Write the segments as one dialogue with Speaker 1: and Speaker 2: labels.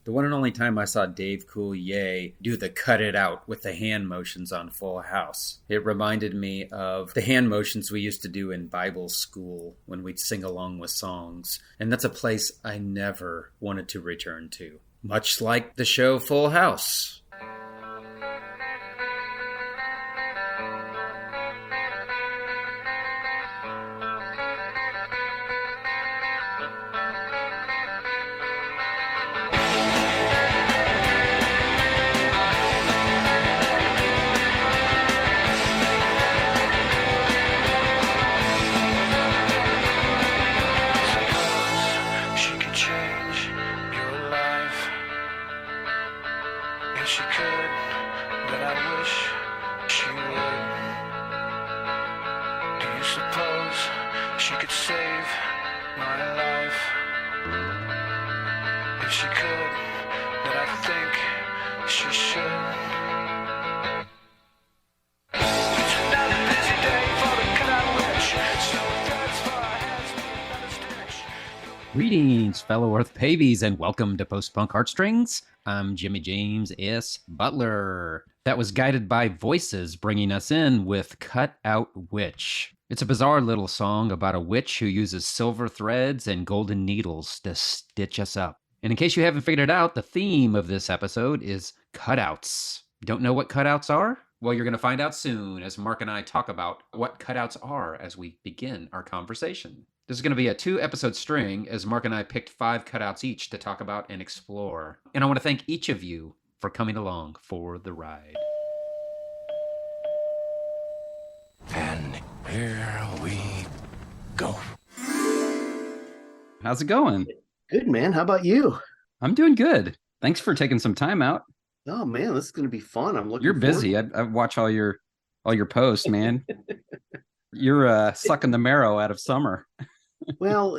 Speaker 1: The one and only time I saw Dave Coulier do the cut it out with the hand motions on Full House. It reminded me of the hand motions we used to do in Bible school when we'd sing along with songs. And that's a place I never wanted to return to. Much like the show Full House. Greetings, fellow Earth Pavies, and welcome to Post-Punk Heartstrings. I'm Jimmy James S. Butler. That was Guided by Voices, bringing us in with Cut Out Witch. It's a bizarre little song about a witch who uses silver threads and golden needles to stitch us up. And in case you haven't figured it out, the theme of this episode is cutouts. Don't know what cutouts are? Well, you're going to find out soon as Mark and I talk about what cutouts are as we begin our conversation. This is going to be a 2-episode string as Mark and I picked 5 cutouts each to talk about and explore. And I want to thank each of you for coming along for the ride.
Speaker 2: And here we go.
Speaker 3: How's it going?
Speaker 4: Good, man. How about you?
Speaker 3: I'm doing good. Thanks for taking some time out.
Speaker 4: Oh, man, this is going to be fun. I'm looking.
Speaker 3: You're busy. I watch all your posts, man. You're sucking the marrow out of summer.
Speaker 4: Well,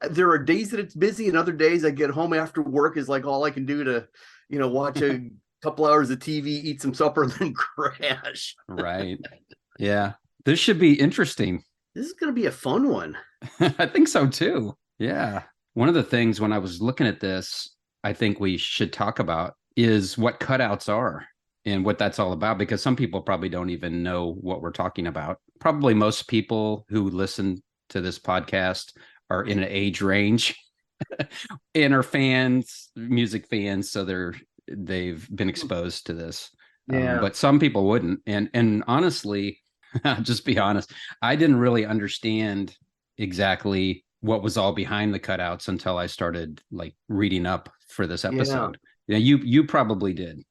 Speaker 4: there are days that it's busy, and other days I get home after work is like all I can do to, watch a couple hours of TV, eat some supper, and then crash.
Speaker 3: Right. Yeah. This should be interesting.
Speaker 4: This is going to be a fun one.
Speaker 3: I think so, too. Yeah. One of the things when I was looking at this, I think we should talk about is what cutouts are and what that's all about, because some people probably don't even know what we're talking about. Probably most people who listen to this podcast are in an age range and are fans, music fans, so they've been exposed to this.
Speaker 4: Yeah.
Speaker 3: But some people wouldn't. And honestly, I'll just be honest, I didn't really understand exactly what was all behind the cutouts until I started reading up for this episode. Yeah, you probably did,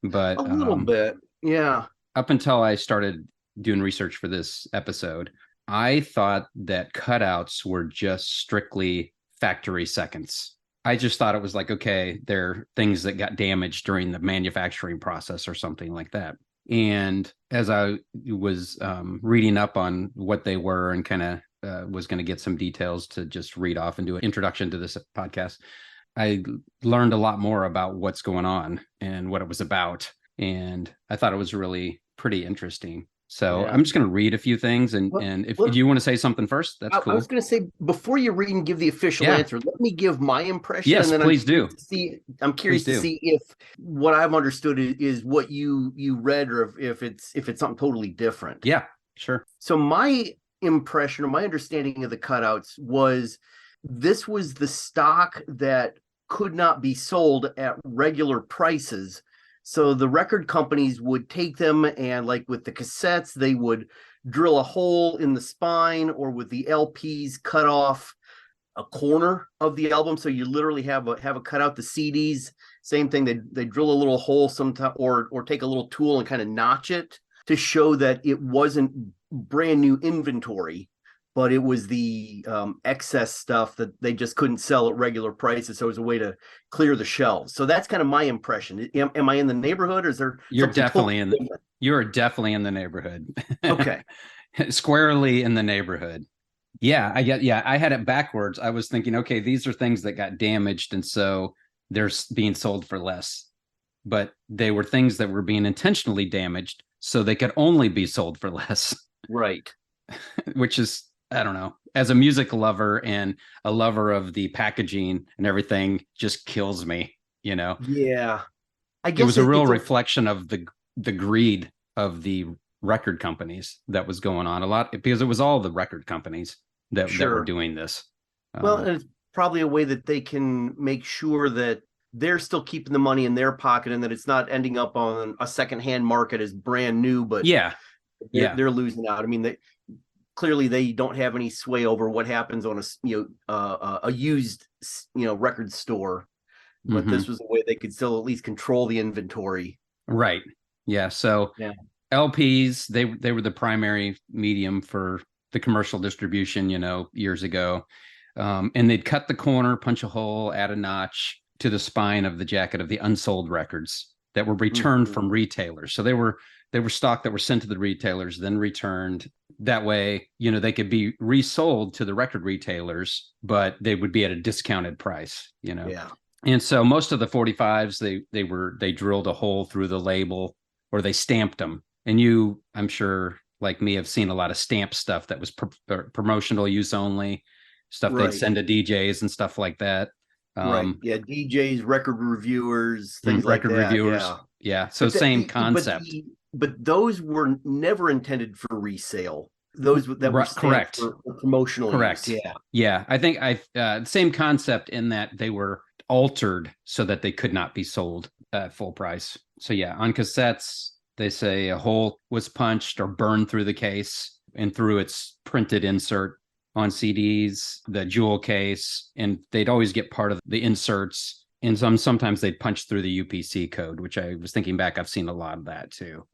Speaker 3: but
Speaker 4: a little bit. Yeah.
Speaker 3: Up until I started doing research for this episode, I thought that cutouts were just strictly factory seconds. I just thought it was okay, they're things that got damaged during the manufacturing process or something like that. And as I was reading up on what they were and kind of was going to get some details to just read off and do an introduction to this podcast, I learned a lot more about what's going on and what it was about. And I thought it was really pretty interesting. So I'm just going to read a few things. And if you want to say something first, that's cool.
Speaker 4: I was going to say, before you read and give the official answer, let me give my impression.
Speaker 3: Yes,
Speaker 4: and then
Speaker 3: please do.
Speaker 4: I'm curious to see if what I've understood is what you read, or if it's something totally different.
Speaker 3: Yeah, sure.
Speaker 4: So my impression or my understanding of the cutouts was this was the stock that could not be sold at regular prices. So the record companies would take them and, like with the cassettes, they would drill a hole in the spine, or with the LPs, cut off a corner of the album. So you literally have a cutout. The CDs, same thing. They drill a little hole sometime, or take a little tool and kind of notch it to show that it wasn't brand new inventory, but it was the excess stuff that they just couldn't sell at regular prices. So it was a way to clear the shelves. So that's kind of my impression. Am I in the neighborhood, or is there?
Speaker 3: You're definitely you're definitely in the neighborhood.
Speaker 4: Okay.
Speaker 3: Squarely in the neighborhood. Yeah, I had it backwards. I was thinking, okay, these are things that got damaged, and so they're being sold for less. But they were things that were being intentionally damaged, so they could only be sold for less.
Speaker 4: Right.
Speaker 3: Which is I don't know, as a music lover and a lover of the packaging and everything, just kills me, you know.
Speaker 4: Yeah. I
Speaker 3: It
Speaker 4: guess
Speaker 3: was a real
Speaker 4: it's a
Speaker 3: reflection of the greed of the record companies that was going on a lot, because it was all the record companies that were
Speaker 4: sure.
Speaker 3: doing this.
Speaker 4: Well,
Speaker 3: Um,
Speaker 4: and it's probably a way that they can make sure that they're still keeping the money in their pocket and that it's not ending up on a secondhand market as brand new, but
Speaker 3: yeah, yeah,
Speaker 4: they're losing out. I mean, clearly they don't have any sway over what happens on a used record store, but
Speaker 3: hmm
Speaker 4: this was a way they could still at least control the inventory.
Speaker 3: right, yeah. So
Speaker 4: Yeah.
Speaker 3: LPs, they were the primary medium for the commercial distribution, years ago. And they'd cut the corner, punch a hole, add a notch to the spine of the jacket of the unsold records that were returned
Speaker 4: Mhm.
Speaker 3: from retailers. So they were stock that were sent to the retailers, then returned. That way, they could be resold to the record retailers, but they would be at a discounted price.
Speaker 4: Yeah.
Speaker 3: And so most of the 45s, they drilled a hole through the label, or they stamped them. And I'm sure, like me, have seen a lot of stamp stuff that was promotional use only, stuff they'd
Speaker 4: Right.
Speaker 3: send to DJs and stuff like that.
Speaker 4: Right.
Speaker 3: Um,
Speaker 4: Yeah. DJs, record reviewers, things like
Speaker 3: Record
Speaker 4: that.
Speaker 3: reviewers,
Speaker 4: Yeah.
Speaker 3: yeah. So
Speaker 4: But
Speaker 3: same concept.
Speaker 4: those were never intended for resale. Those that were stamped
Speaker 3: Correct.
Speaker 4: for promotional use.
Speaker 3: Correct.
Speaker 4: Yeah.
Speaker 3: Yeah, I think same concept in that they were altered so that they could not be sold at full price. So yeah, on cassettes, they say a hole was punched or burned through the case and through its printed insert. On CDs, the jewel case, and they'd always get part of the inserts. And sometimes they'd punch through the UPC code, which I was thinking back, I've seen a lot of that too.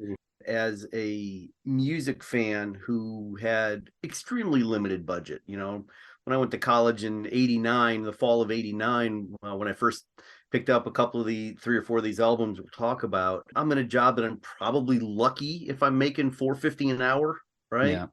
Speaker 4: As a music fan who had extremely limited budget, when I went to college in 89, the fall of 89, when I first picked up a couple of the 3 or 4 of these albums we'll talk about, I'm in a job that I'm probably lucky if I'm making $4.50 an hour, right?
Speaker 3: Yeah.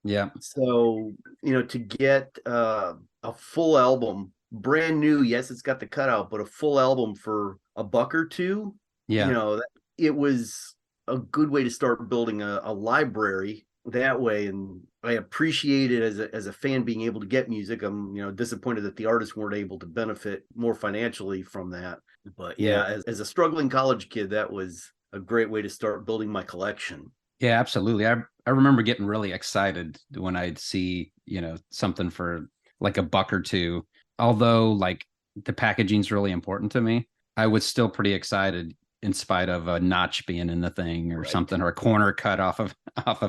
Speaker 3: Yeah.
Speaker 4: So, to get a full album, brand new, yes, it's got the cutout, but a full album for $1 or $2,
Speaker 3: Yeah.
Speaker 4: it was a good way to start building a library that way. And I appreciate it as a fan being able to get music. I'm, disappointed that the artists weren't able to benefit more financially from that. But
Speaker 3: Yeah.
Speaker 4: yeah, as a struggling college kid, that was a great way to start building my collection.
Speaker 3: Yeah, absolutely. I remember getting really excited when I'd see, something for like $1 or $2. Although like the packaging's really important to me, I was still pretty excited in spite of a notch being in the thing or
Speaker 4: Right.
Speaker 3: something, or a corner cut off of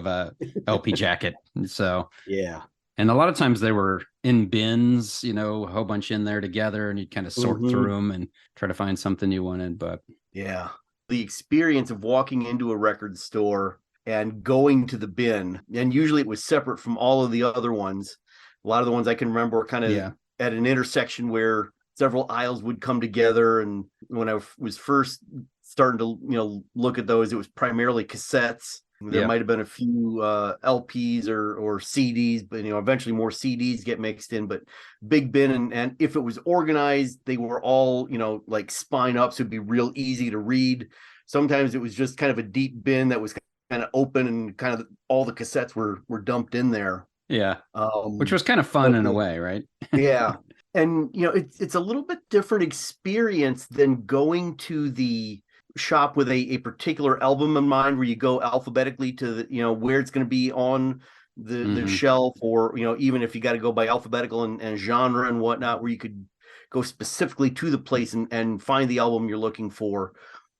Speaker 3: a LP jacket. So,
Speaker 4: Yeah.
Speaker 3: and a lot of times they were in bins, a whole bunch in there together, and you'd kind of sort
Speaker 4: Mhm.
Speaker 3: through them and try to find something you wanted. But
Speaker 4: Yeah. The experience of walking into a record store and going to the bin, and usually it was separate from all of the other ones. A lot of the ones I can remember were kind of
Speaker 3: yeah,
Speaker 4: at an intersection where several aisles would come together. And when I was first starting to, look at those, it was primarily cassettes. There
Speaker 3: yeah,
Speaker 4: might have been a few LPs or CDs, but eventually more CDs get mixed in. But big bin, and if it was organized, they were all like spine up, so it'd be real easy to read. Sometimes it was just kind of a deep bin that was kind of open, and kind of all the cassettes were dumped in there.
Speaker 3: yeah. Which
Speaker 4: Um,
Speaker 3: was kind of fun
Speaker 4: but
Speaker 3: in a way, right?
Speaker 4: yeah, and it's a little bit different experience than going to the shop with a particular album in mind, where you go alphabetically to the where it's going to be on the
Speaker 3: hmm
Speaker 4: shelf, or even if you got to go by alphabetical and genre and whatnot, where you could go specifically to the place and find the album you're looking for.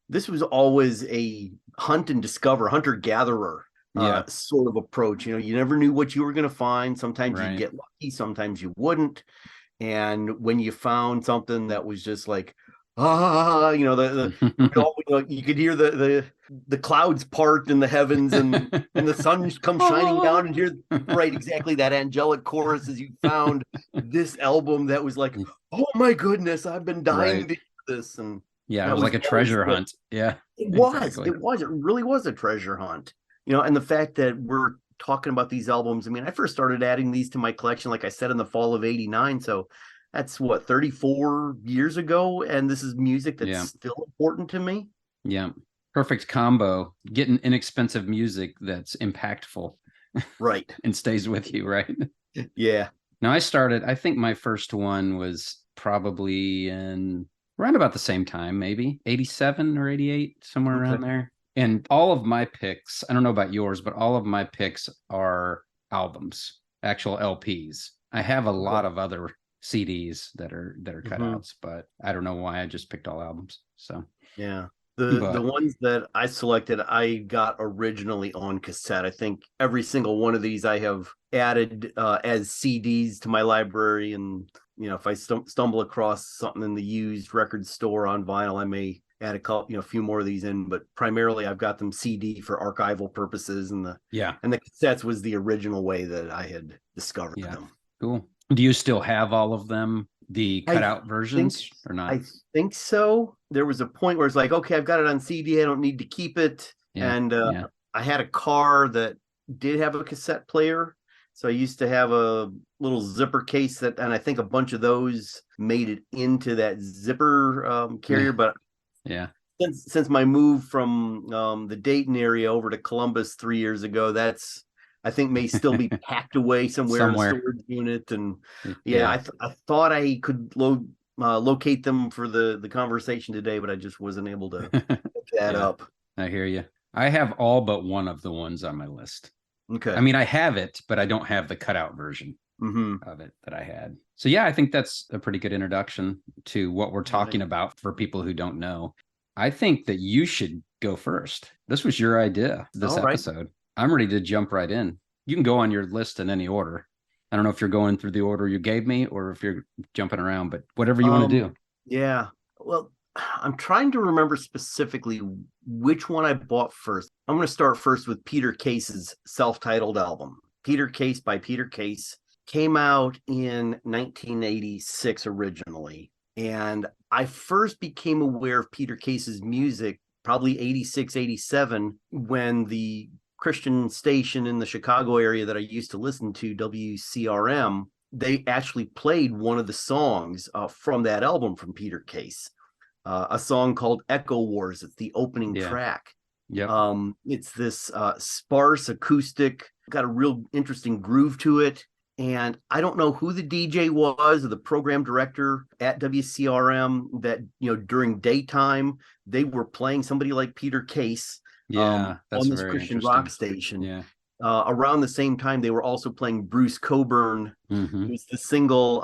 Speaker 4: This was always a hunt and discover, hunter gatherer
Speaker 3: Yeah,
Speaker 4: sort of approach. You never knew what you were going to find. Sometimes you'd
Speaker 3: right.
Speaker 4: get lucky, sometimes you wouldn't. And when you found something that was just like, you could hear the clouds part in the heavens, and the sun come shining down, and hear right exactly that angelic chorus as you found this album that was like, oh my goodness, I've been dying
Speaker 3: Right.
Speaker 4: to hear this. And
Speaker 3: Yeah, it
Speaker 4: that
Speaker 3: was
Speaker 4: was
Speaker 3: like a
Speaker 4: always
Speaker 3: treasure hunt. Yeah, exactly.
Speaker 4: it really was a treasure hunt. And the fact that we're talking about these albums, I mean, I first started adding these to my collection, like I said, in the fall of 89. So that's what, 34 years ago. And this is music that's
Speaker 3: Yeah,
Speaker 4: still important to me.
Speaker 3: yeah. Perfect combo. Getting inexpensive music that's impactful
Speaker 4: Right.
Speaker 3: and stays with you, right?
Speaker 4: Yeah.
Speaker 3: Now I think my first one was probably in around about the same time, maybe 87 or 88, somewhere
Speaker 4: Okay.
Speaker 3: around there. And all of my picks, I don't know about yours, but all of my picks are albums, actual LPs. I have a lot
Speaker 4: Okay.
Speaker 3: of other CDs that are
Speaker 4: Hmm.
Speaker 3: cutouts, but I don't know why I just picked all albums. So,
Speaker 4: Yeah. The
Speaker 3: but
Speaker 4: ones that I selected, I got originally on cassette. I think every single one of these I have added as CDs to my library, and if I stumble across something in the used record store on vinyl, I may add a couple, a few more of these in. But primarily, I've got them CD for archival purposes, and the
Speaker 3: yeah,
Speaker 4: and the cassettes was the original way that I had discovered
Speaker 3: yeah,
Speaker 4: them.
Speaker 3: cool. Do you still have all of them, the
Speaker 4: I
Speaker 3: cutout
Speaker 4: think
Speaker 3: versions, or not?
Speaker 4: I think so. There was a point where it's like, okay, I've got it on CD. I don't need to keep it.
Speaker 3: Yeah,
Speaker 4: And
Speaker 3: yeah,
Speaker 4: I had a car that did have a cassette player. So I used to have a little zipper case and I think a bunch of those made it into that zipper
Speaker 3: yeah,
Speaker 4: carrier. But
Speaker 3: yeah.
Speaker 4: since my move from the Dayton area over to Columbus 3 years ago, that's I think may still be packed away somewhere in a
Speaker 3: Somewhere.
Speaker 4: storage unit. And yeah,
Speaker 3: Yeah.
Speaker 4: I thought I could locate them for the conversation today, but I just wasn't able to pick that
Speaker 3: Yeah,
Speaker 4: up.
Speaker 3: I hear you. I have all but one of the ones on my list. I
Speaker 4: Okay.
Speaker 3: mean, I have it, but I don't have the cutout version
Speaker 4: Mm-hmm.
Speaker 3: of it that I had. So yeah, I think that's a pretty good introduction to what we're
Speaker 4: Right.
Speaker 3: talking about for people who don't know. I think that you should go first. This was your idea, this
Speaker 4: All right.
Speaker 3: episode. I'm ready to jump right in. You can go on your list in any order. I don't know if you're going through the order you gave me or if you're jumping around, but whatever you want to
Speaker 4: Um,
Speaker 3: do.
Speaker 4: yeah. Well, I'm trying to remember specifically which one I bought first. I'm going to start first with Peter Case's self-titled album. Peter Case by Peter Case came out in 1986 originally. And I first became aware of Peter Case's music probably 86, 87 when the Christian station in the Chicago area that I used to listen to, WCRM, they actually played one of the songs from that album from Peter Case, a song called Echo Wars. It's the opening
Speaker 3: Yeah.
Speaker 4: track.
Speaker 3: Yep.
Speaker 4: It's this sparse acoustic, got a real interesting groove to it. And I don't know who the DJ was or the program director at WCRM that, during daytime, they were playing somebody like Peter Case
Speaker 3: Yeah,
Speaker 4: on
Speaker 3: that's
Speaker 4: this
Speaker 3: very
Speaker 4: Christian rock
Speaker 3: interesting.
Speaker 4: station.
Speaker 3: Yeah.
Speaker 4: Around the same time, they were also playing Bruce Cockburn,
Speaker 3: Mm-hmm.
Speaker 4: who's the single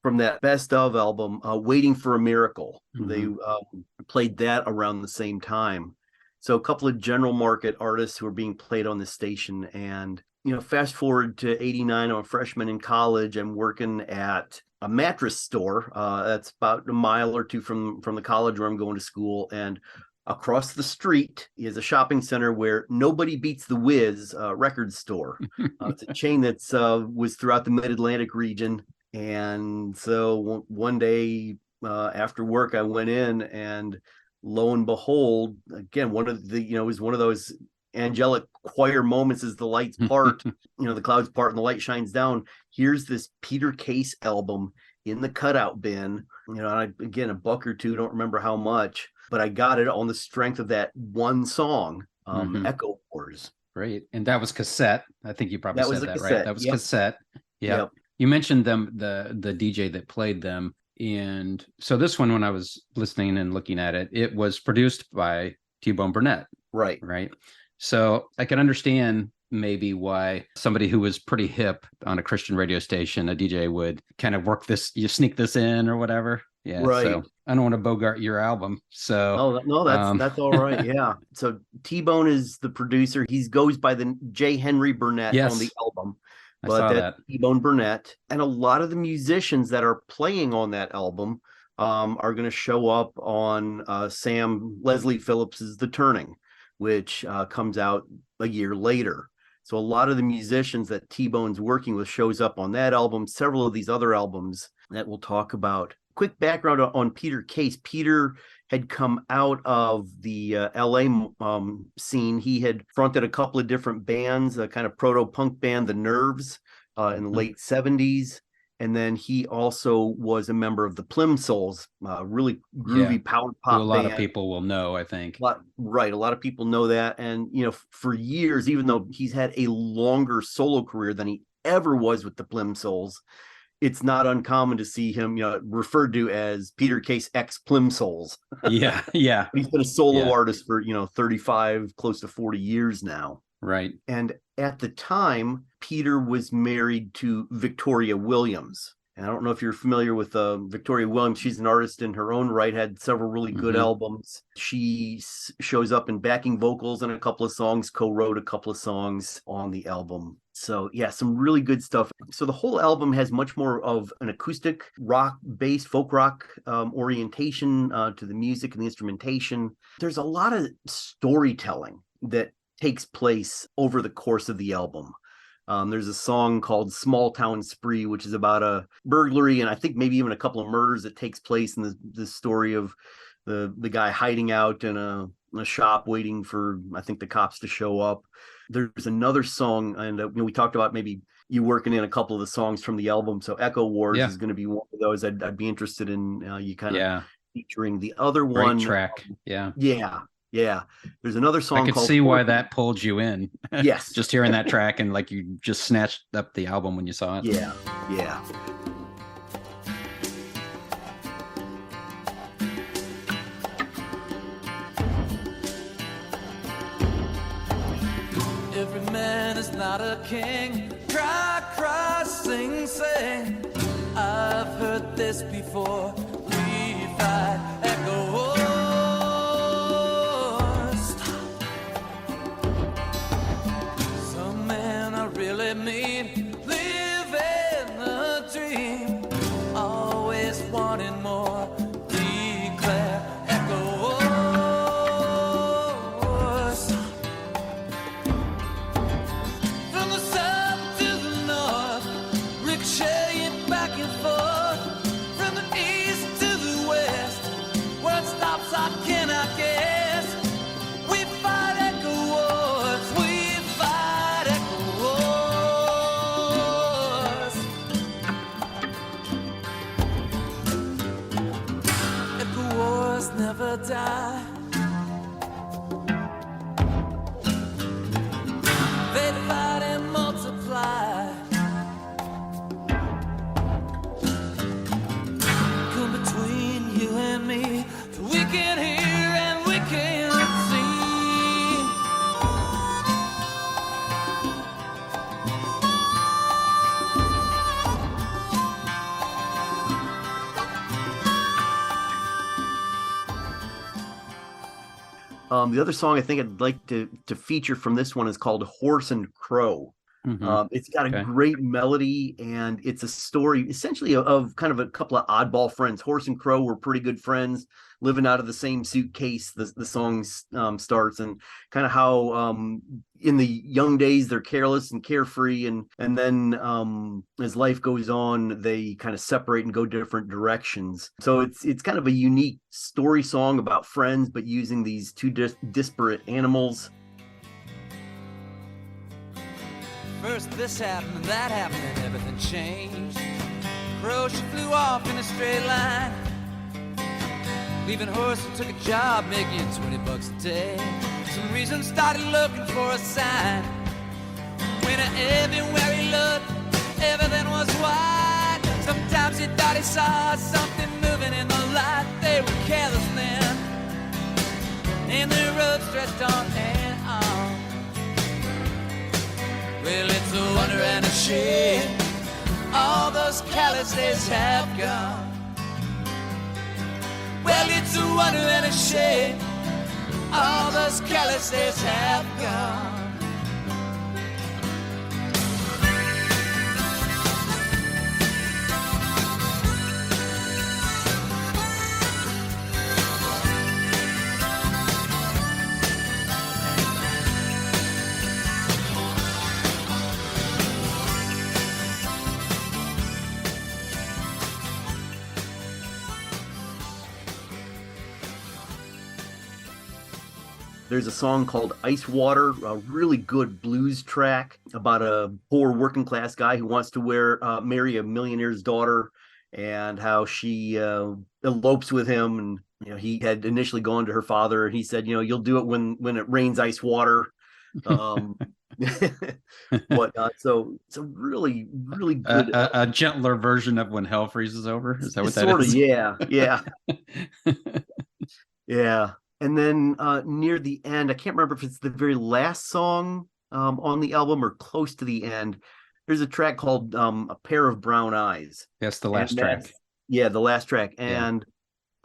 Speaker 4: from that Best of album, Waiting for a Miracle. They
Speaker 3: Mm-hmm.
Speaker 4: played that around the same time. So a couple of general market artists who are being played on this station. And, fast forward to 89, I'm a freshman in college. I'm working at a mattress store. That's about a mile or two from the college where I'm going to school. And across the street is a shopping center where Nobody Beats the Wiz record store. It's a chain that's was throughout the Mid-Atlantic region. And so one day after work, I went in, and lo and behold, again, one of the, it was one of those angelic choir moments as the lights part, the clouds part and the light shines down. Here's this Peter Case album in the cutout bin, again, a buck or two, don't remember how much, but I got it on the strength of that one song,
Speaker 3: Mm-hmm.
Speaker 4: Echo Wars.
Speaker 3: Great. And that was cassette. I think you probably
Speaker 4: That was
Speaker 3: said
Speaker 4: a
Speaker 3: that, right?
Speaker 4: cassette.
Speaker 3: That was
Speaker 4: Yep.
Speaker 3: cassette. Yeah.
Speaker 4: Yep.
Speaker 3: You mentioned them, the DJ that played them. And so this one, when I was listening and looking at it, it was produced by T-Bone Burnett.
Speaker 4: Right.
Speaker 3: Right. So I can understand maybe why somebody who was pretty hip on a Christian radio station, a DJ, would kind of work this, you sneak this in or whatever. Yeah.
Speaker 4: Right.
Speaker 3: So I don't want to bogart your album. So
Speaker 4: Oh no, that's all right. Yeah. So T-Bone is the producer. He goes by the J. Henry Burnett on the
Speaker 3: yes,
Speaker 4: album,
Speaker 3: I
Speaker 4: but
Speaker 3: saw
Speaker 4: that's
Speaker 3: that.
Speaker 4: T-Bone Burnett. And a lot of the musicians that are playing on that album are going to show up on Sam Leslie Phillips's The Turning, which comes out a year later. So a lot of the musicians that T-Bone's working with shows up on that album, several of these other albums that we'll talk about. Quick background on Peter Case. Peter had come out of the LA scene. He had fronted a couple of different bands, a kind of proto-punk band, The Nerves, in the late 70s. And then he also was a member of the Plimsouls, really groovy power
Speaker 3: Who a
Speaker 4: pop
Speaker 3: lot of
Speaker 4: band.
Speaker 3: people will know, I think.
Speaker 4: Right. A lot of people know that. And, for years, even though he's had a longer solo career than he ever was with the Plimsolls, it's not uncommon to see him, referred to as Peter Case X Plimsolls.
Speaker 3: Yeah, yeah,
Speaker 4: He's been a solo
Speaker 3: yeah.
Speaker 4: artist for, 35, close to 40 years now.
Speaker 3: Right.
Speaker 4: And at the time, Peter was married to Victoria Williams. And I don't know if you're familiar with Victoria Williams. She's an artist in her own right, had several really good albums. She shows up in backing vocals on a couple of songs, co-wrote a couple of songs on the album. So yeah, some really good stuff. So the whole album has much more of an acoustic rock-based folk rock orientation to the music and the instrumentation. There's a lot of storytelling that takes place over the course of the album. There's a song called Small Town Spree, which is about a burglary and I think maybe even a couple of murders that takes place in the story of the guy hiding out in a shop waiting for, I think, the cops to show up. There's another song, and we talked about maybe you working in a couple of the songs from the album. So Echo Wars is going to be one of those I'd be interested in you kind of featuring. The other one.
Speaker 3: Great track.
Speaker 4: Yeah. There's another song
Speaker 3: I could
Speaker 4: called
Speaker 3: see why that pulled you in.
Speaker 4: Yes.
Speaker 3: Just hearing that track and like you just snatched up the album when you saw it.
Speaker 4: Yeah.
Speaker 5: Every man is not a king. Cry, cry, sing, sing. I've heard this before. We fight, echo wars. Some men are really mean, living a dream, always wanting more. Declare, echo wars. From the south to the north, ricocheting back and forth. From the east to the west, where it stops I cannot guess. We fight echo wars, we fight echo wars. Echo wars never die. They fight and multiply. Come between you and me, so we can hear and we can see.
Speaker 4: The other song I think I'd like to feature from this one is called Horse and Crow. It's got a great melody, and it's a story essentially of kind of a couple of oddball friends. Horse and Crow were pretty good friends, living out of the same suitcase. The song starts, and kind of how in the young days they're careless and carefree, and then as life goes on, they kind of separate and go different directions. So it's kind of a unique story song about friends, but using these two disparate animals.
Speaker 5: First this happened and that happened and everything changed. Crow, she flew off in a straight line, leaving horse and took a job making $20 a day. Some reason started looking for a sign. When everywhere he looked, everything was white. Sometimes he thought he saw something moving in the light. They were careless then, and the road stretched on and on. Well, it's a wonder and a shame all those careless days have gone. Well, it's a wonder and a shame all those careless days have gone.
Speaker 4: There's a song called Ice Water, a really good blues track about a poor working class guy who wants to marry a millionaire's daughter, and how she elopes with him. And he had initially gone to her father, and he said, you'll do it when it rains ice water. um whatnot. So it's a really, really good
Speaker 3: A gentler version of When Hell Freezes Over. Is that what that
Speaker 4: sort of,
Speaker 3: is?
Speaker 4: yeah, yeah. Yeah. And then near the end, I can't remember if it's the very last song on the album or close to the end. There's a track called A Pair of Brown Eyes.
Speaker 3: That's the
Speaker 4: And
Speaker 3: last track.
Speaker 4: yeah, the last track.
Speaker 3: Yeah.
Speaker 4: And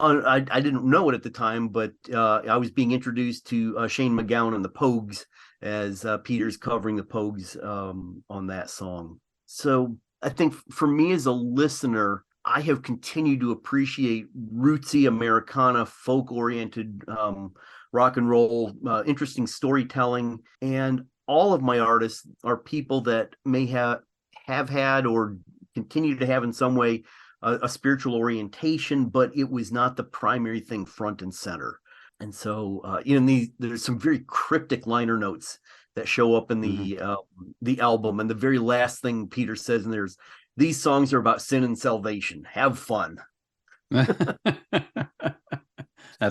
Speaker 4: I didn't know it at the time, but I was being introduced to Shane MacGowan and the Pogues as Peter's covering the Pogues on that song. So I think for me as a listener, I have continued to appreciate rootsy Americana, folk-oriented rock and roll, interesting storytelling, and all of my artists are people that may have had or continue to have in some way a spiritual orientation, but it was not the primary thing front and center. And so, there's some very cryptic liner notes that show up in the album, and the very last thing Peter says, and there's these songs are about sin and salvation. Have fun.
Speaker 3: That's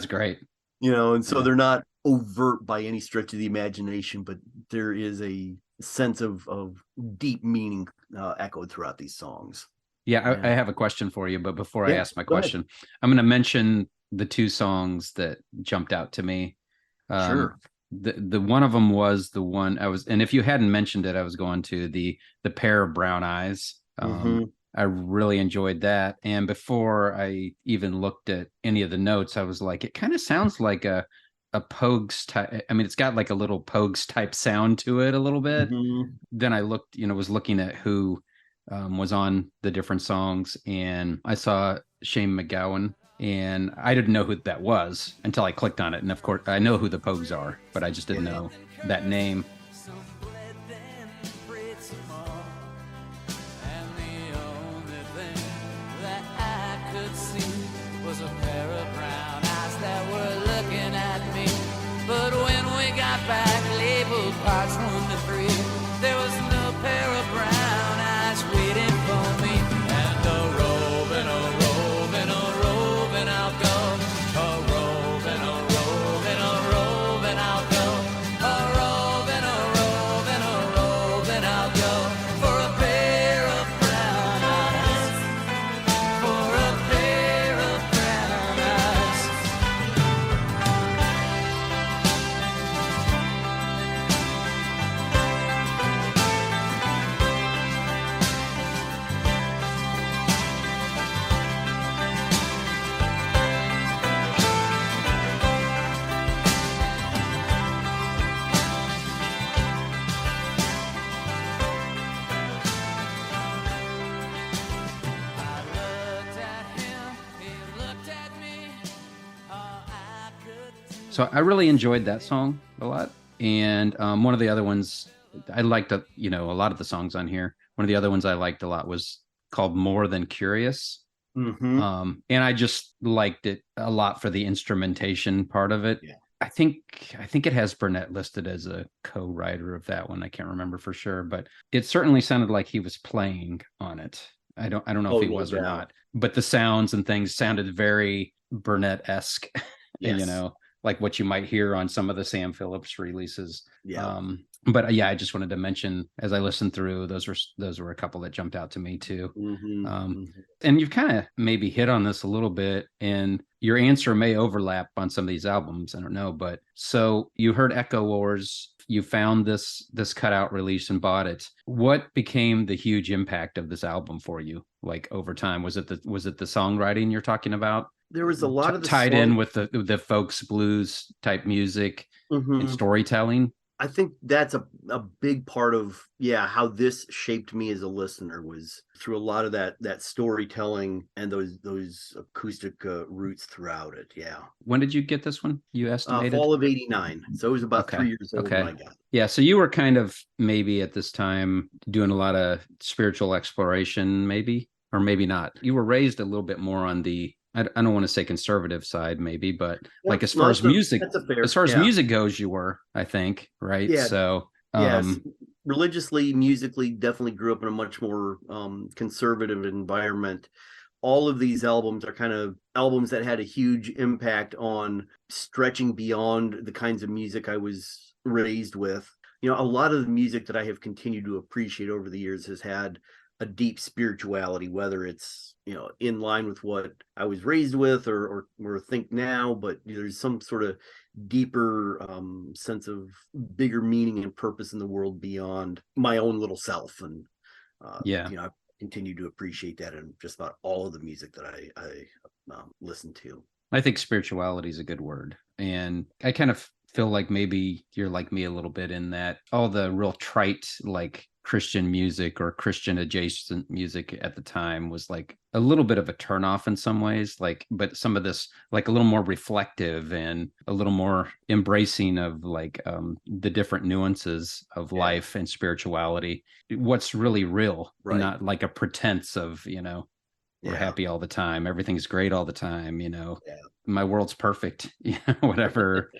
Speaker 3: great.
Speaker 4: And so they're not overt by any stretch of the imagination, but there is a sense of deep meaning echoed throughout these songs.
Speaker 3: Yeah, I have a question for you, but before I ask my
Speaker 4: go ahead.
Speaker 3: question, I'm going to mention the two songs that jumped out to me.
Speaker 4: Sure.
Speaker 3: The one of them was the one and if you hadn't mentioned it, I was going to the Pair of Brown Eyes. I really enjoyed that. And before I even looked at any of the notes, I was like, it kind of sounds like a Pogues type. I mean, it's got like a little Pogues type sound to it a little bit. Then I looked, was looking at who was on the different songs, and I saw Shane MacGowan, and I didn't know who that was until I clicked on it. And of course, I know who the Pogues are, but I just didn't know that name.
Speaker 5: Was a pair of brown eyes that were looking at me. But when we got back, labeled parts 1 to 3, there was no pair of brown eyes waiting for me. And roving, I'll go. Roving, I'll go. Roving, I'll go. For a pair of brown eyes. For a pair of brown eyes. I looked at him, he looked at me. All I could do.
Speaker 3: So I really enjoyed that song a lot. And one of the other ones I liked, a lot of the songs on here. One of the other ones I liked a lot was called More Than Curious. And I just liked it a lot for the instrumentation part of it.
Speaker 4: Yeah.
Speaker 3: I think it has Burnett listed as a co-writer of that one. I can't remember for sure, but it certainly sounded like he was playing on it. I don't know if he was or not, but the sounds and things sounded very Burnett-esque.
Speaker 4: Yes.
Speaker 3: Like what you might hear on some of the Sam Phillips releases.
Speaker 4: Yeah.
Speaker 3: But I just wanted to mention, as I listened through, those were a couple that jumped out to me too. And you've kind of maybe hit on this a little bit, and your answer may overlap on some of these albums. I don't know, but so you heard Echo Wars, you found this cutout release and bought it. What became the huge impact of this album for you? Like over time, was it the songwriting you're talking about?
Speaker 4: There was a lot of the
Speaker 3: tied in with the folks blues type music and storytelling.
Speaker 4: I think that's a big part of how this shaped me as a listener, was through a lot of that storytelling and those acoustic roots throughout it. Yeah.
Speaker 3: When did you get this one? You estimated
Speaker 4: fall of '89, so it was about 3 years old when I got it.
Speaker 3: Yeah, so you were kind of maybe at this time doing a lot of spiritual exploration, maybe, or maybe not. You were raised a little bit more on the, I don't want to say conservative side, maybe, but like as far as music, music goes, you were, I think, right?
Speaker 4: Yeah.
Speaker 3: So,
Speaker 4: yes, religiously, musically, definitely grew up in a much more conservative environment. All of these albums are kind of albums that had a huge impact on stretching beyond the kinds of music I was raised with. a lot of the music that I have continued to appreciate over the years has had a deep spirituality, whether it's, in line with what I was raised with or think now, but there's some sort of deeper sense of bigger meaning and purpose in the world beyond my own little self. And, I continue to appreciate that in just about all of the music that I listen to.
Speaker 3: I think spirituality is a good word. And I kind of feel like maybe you're like me a little bit in that all the real trite, like Christian music or Christian adjacent music at the time was like a little bit of a turnoff in some ways, but some of this like a little more reflective and a little more embracing of like the different nuances of life and spirituality, what's really real, not like a pretense of, we're happy all the time, everything's great all the time, my world's perfect, whatever.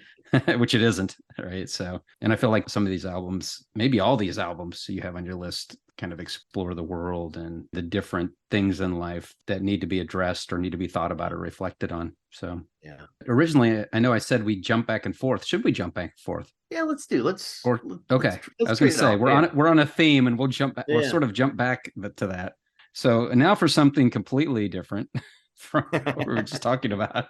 Speaker 3: Which it isn't, right? So, and I feel like some of these albums, maybe all these albums you have on your list, kind of explore the world and the different things in life that need to be addressed or need to be thought about or reflected on. So, originally, I know I said we jump back and forth. Should we jump back and forth?
Speaker 4: Yeah, let's do. Let's.
Speaker 3: Okay. I was going to say we're on a theme, and we'll jump back. We'll sort of jump back to that. So now for something completely different from what we were just talking about.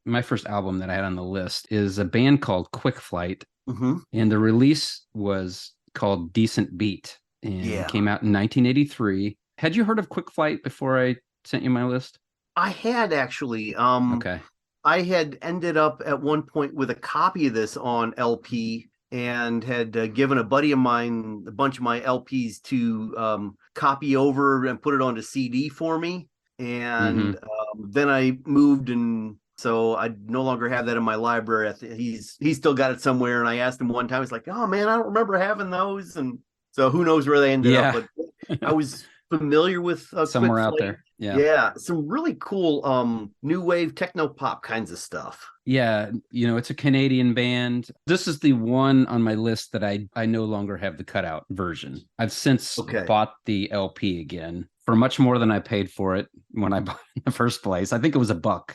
Speaker 3: My first album that I had on the list is a band called Quickflight, and the release was called Decent Beat, and it came out in 1983. Had you heard of Quickflight before I sent you my list?
Speaker 4: I had actually.
Speaker 3: Okay.
Speaker 4: I had ended up at one point with a copy of this on LP and had given a buddy of mine a bunch of my LPs to copy over and put it onto CD for me. And then I moved, and so I no longer have that in my library. He's still got it somewhere. And I asked him one time, he's like, "Oh man, I don't remember having those." And so who knows where they ended up, but I was familiar with
Speaker 3: somewhere out there. Yeah.
Speaker 4: Some really cool new wave techno pop kinds of stuff.
Speaker 3: Yeah, it's a Canadian band. This is the one on my list that I no longer have the cutout version. I've since bought the LP again for much more than I paid for it when I bought it in the first place. I think it was $1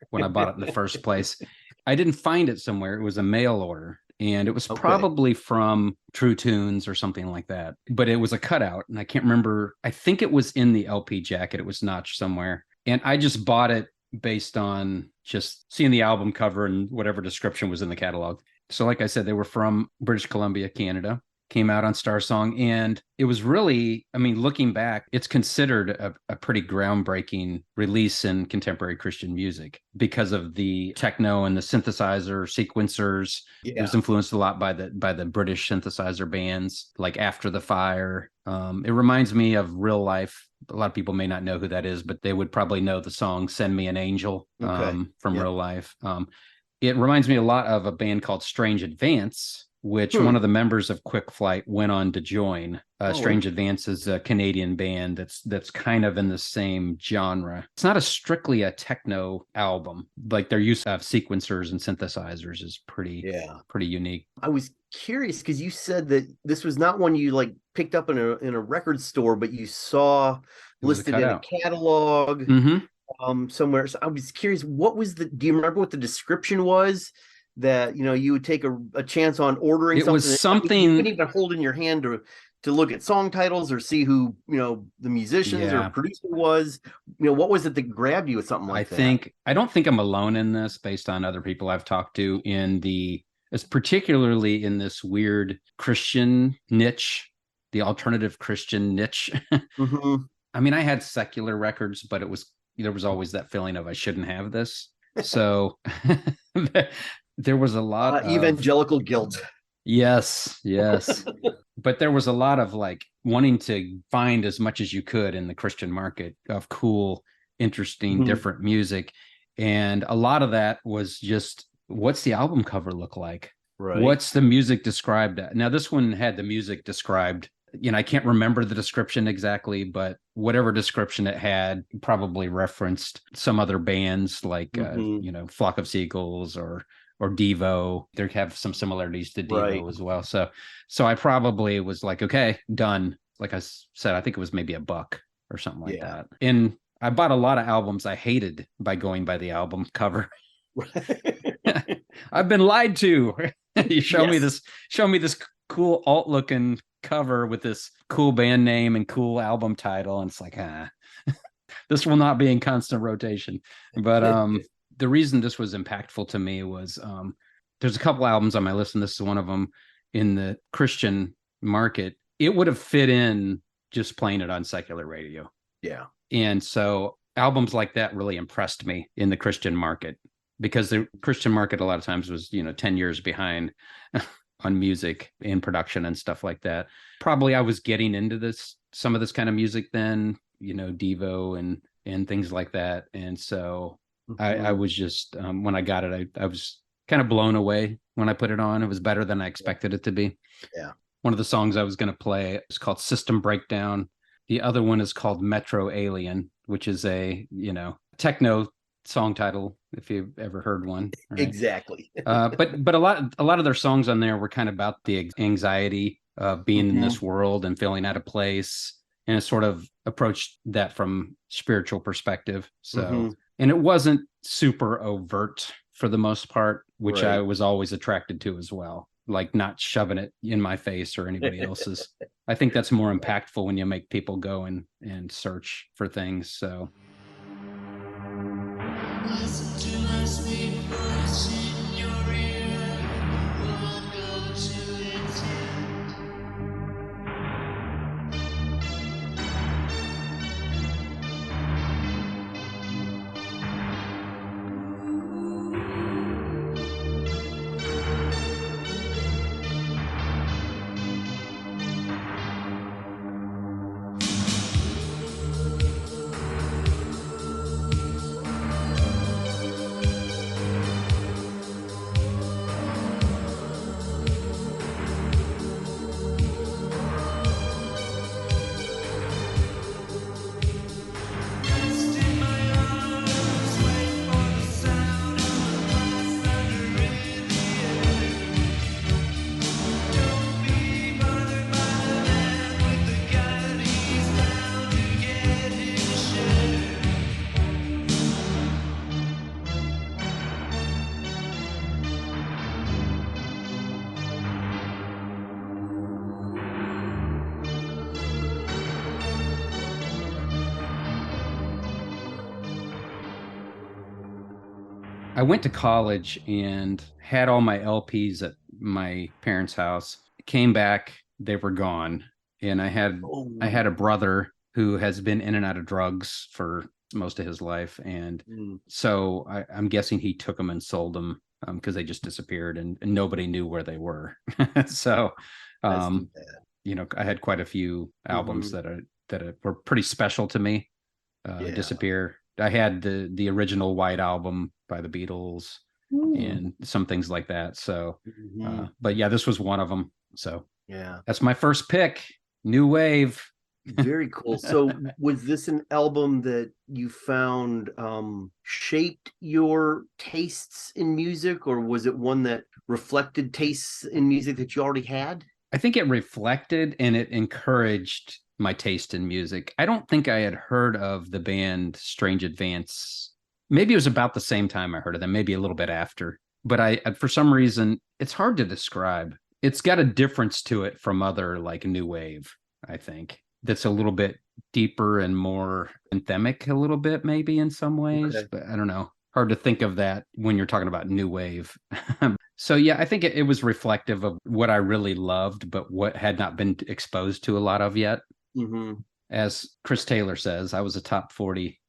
Speaker 3: when I bought it in the first place. I didn't find it somewhere. It was a mail order, and it was probably from True Tunes or something like that. But it was a cutout, and I can't remember. I think it was in the LP jacket. It was notched somewhere. And I just bought it based on just seeing the album cover and whatever description was in the catalog. So like I said, they were from British Columbia, Canada. Came out on Star Song, and it was really, looking back, it's considered a pretty groundbreaking release in contemporary Christian music because of the techno and the synthesizer sequencers. It was influenced a lot by the British synthesizer bands like After the Fire. It reminds me of Real Life. A lot of people may not know who that is, but they would probably know the song Send Me an Angel from Real Life. It reminds me a lot of a band called Strange Advance, which one of the members of Quickflight went on to join. Strange Advance is a Canadian band that's kind of in the same genre. It's not strictly a techno album. Like their use of sequencers and synthesizers is pretty unique. I
Speaker 4: was curious because you said that this was not one you like picked up in a record store, but you saw listed in a catalog somewhere. So I was curious, do you remember what the description was? That you would take a chance on ordering something. It was something you couldn't even hold in your hand to look at song titles or see who the musicians or producer was. What was it that grabbed you with something like that?
Speaker 3: I don't think I'm alone in this, based on other people I've talked to particularly in this weird Christian niche, the alternative Christian niche. I had secular records, but there was always that feeling of I shouldn't have this. So there was a lot of
Speaker 4: evangelical guilt.
Speaker 3: Yes. But there was a lot of like wanting to find as much as you could in the Christian market of cool, interesting, different music. And a lot of that was just, what's the album cover look like? Right. What's the music described? Now, this one had the music described. I can't remember the description exactly, but whatever description it had probably referenced some other bands like, Flock of Seagulls or Devo. They have some similarities to Devo as well. So I probably was like, okay, done. Like I said, I think it was maybe $1 or something like that. And I bought a lot of albums I hated by going by the album cover. I've been lied to. You show me this cool alt looking cover with this cool band name and cool album title. And it's like, this will not be in constant rotation. But the reason this was impactful to me was there's a couple albums on my list, and this is one of them in the Christian market. It would have fit in just playing it on secular radio.
Speaker 4: Yeah.
Speaker 3: And so albums like that really impressed me in the Christian market, because the Christian market a lot of times was, 10 years behind on music and production and stuff like that. Probably I was getting into some of this kind of music then, Devo and things like that. And so I was just, when I got it, I was kind of blown away when I put it on. It was better than I expected it to be.
Speaker 4: Yeah.
Speaker 3: One of the songs I was going to play is called System Breakdown. The other one is called Metro Alien, which is a, techno song title, if you've ever heard one. Right?
Speaker 4: Exactly.
Speaker 3: But a lot of their songs on there were kind of about the anxiety of being in this world and feeling out of place, and it sort of approached that from spiritual perspective. So, and it wasn't super overt for the most part, which I was always attracted to as well. Like not shoving it in my face or anybody else's. I think that's more impactful when you make people go and search for things. So.
Speaker 6: Listen to my sweet voice in your ear. The world go to its end.
Speaker 3: I went to college and had all my LPs at my parents' house. Came back, they were gone. And I had a brother who has been in and out of drugs for most of his life. And so I'm guessing he took them and sold them because they just disappeared and nobody knew where they were. So, I had quite a few albums that were pretty special to me disappear. I had the original White Album by the Beatles and some things like that. So, but yeah, this was one of them. So
Speaker 4: yeah,
Speaker 3: that's my first pick. New Wave.
Speaker 4: Very cool. So was this an album that you found shaped your tastes in music, or was it one that reflected tastes in music that you already had?
Speaker 3: I think it reflected and it encouraged my taste in music. I don't think I had heard of the band Strange Advance. Maybe it was about the same time I heard of them, maybe a little bit after. But I for some reason, it's hard to describe. It's got a difference to it from other like new wave, I think. That's a little bit deeper and more anthemic a little bit, maybe in some ways. Okay. But I don't know. Hard to think of that when you're talking about new wave. So yeah, I think it was reflective of what I really loved, but what had not been exposed to a lot of yet. As Chris Taylor says, I was a top 40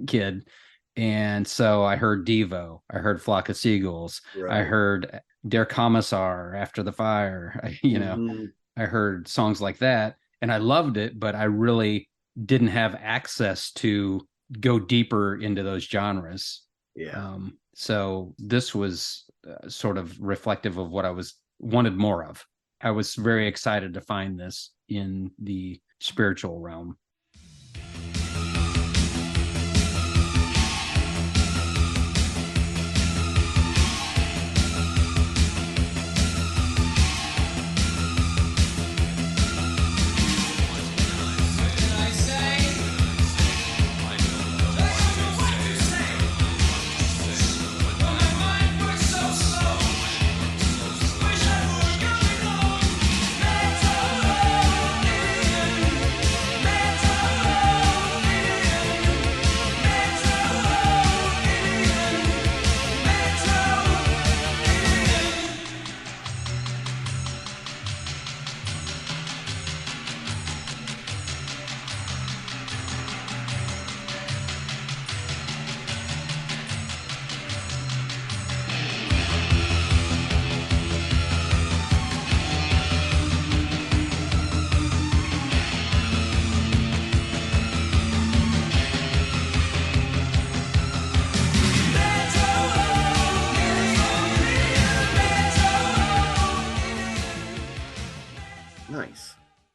Speaker 3: kid. And so I heard Devo, I heard Flock of Seagulls, I heard Der Kommissar, After the Fire, I heard songs like that. And I loved it, but I really didn't have access to go deeper into those genres. Yeah. So this was sort of reflective of what I wanted more of. I was very excited to find this in the spiritual realm.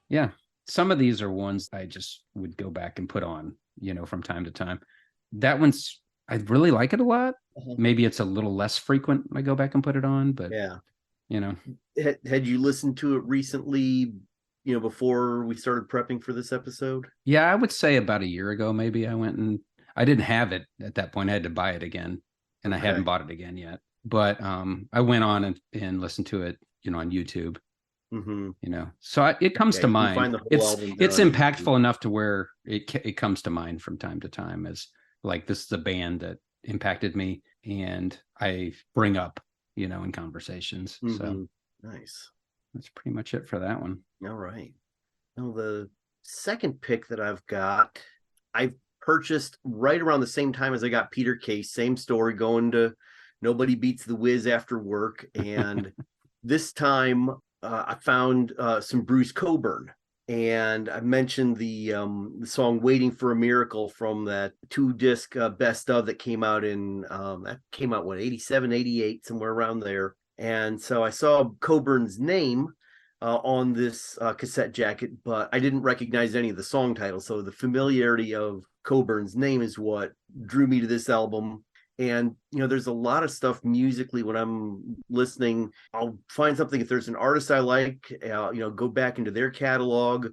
Speaker 3: Yeah. Some of these are ones I just would go back and put on, from time to time. That one's, I really like it a lot. Maybe it's a little less frequent. I go back and put it on, but
Speaker 4: Yeah.
Speaker 3: you know,
Speaker 4: Had you listened to it recently, before we started prepping for this episode?
Speaker 3: yeah, I would say about a year ago, maybe I went and I didn't have it at that point. I had to buy it again, and I hadn't bought it again yet. But I went on and listened to it, on YouTube. So it comes to
Speaker 4: you can
Speaker 3: mind.
Speaker 4: find the whole
Speaker 3: It's
Speaker 4: album there on
Speaker 3: impactful
Speaker 4: YouTube.
Speaker 3: enough to where it comes to mind from time to time as like, this is a band that impacted me and I bring up, in conversations. So
Speaker 4: Nice.
Speaker 3: that's pretty much it for that one.
Speaker 4: All right. Now the second pick that I've got, I purchased right around the same time as I got Peter Case. Same story, going to Nobody Beats the Whiz after work, and this time I found some Bruce Cockburn, and I mentioned the song "Waiting for a Miracle" from that 2-disc best of that came out in 87, 88, somewhere around there. And so I saw Cockburn's name on this cassette jacket, but I didn't recognize any of the song titles. So the familiarity of Cockburn's name is what drew me to this album. And, there's a lot of stuff musically when I'm listening. I'll find something, if there's an artist I like, go back into their catalog,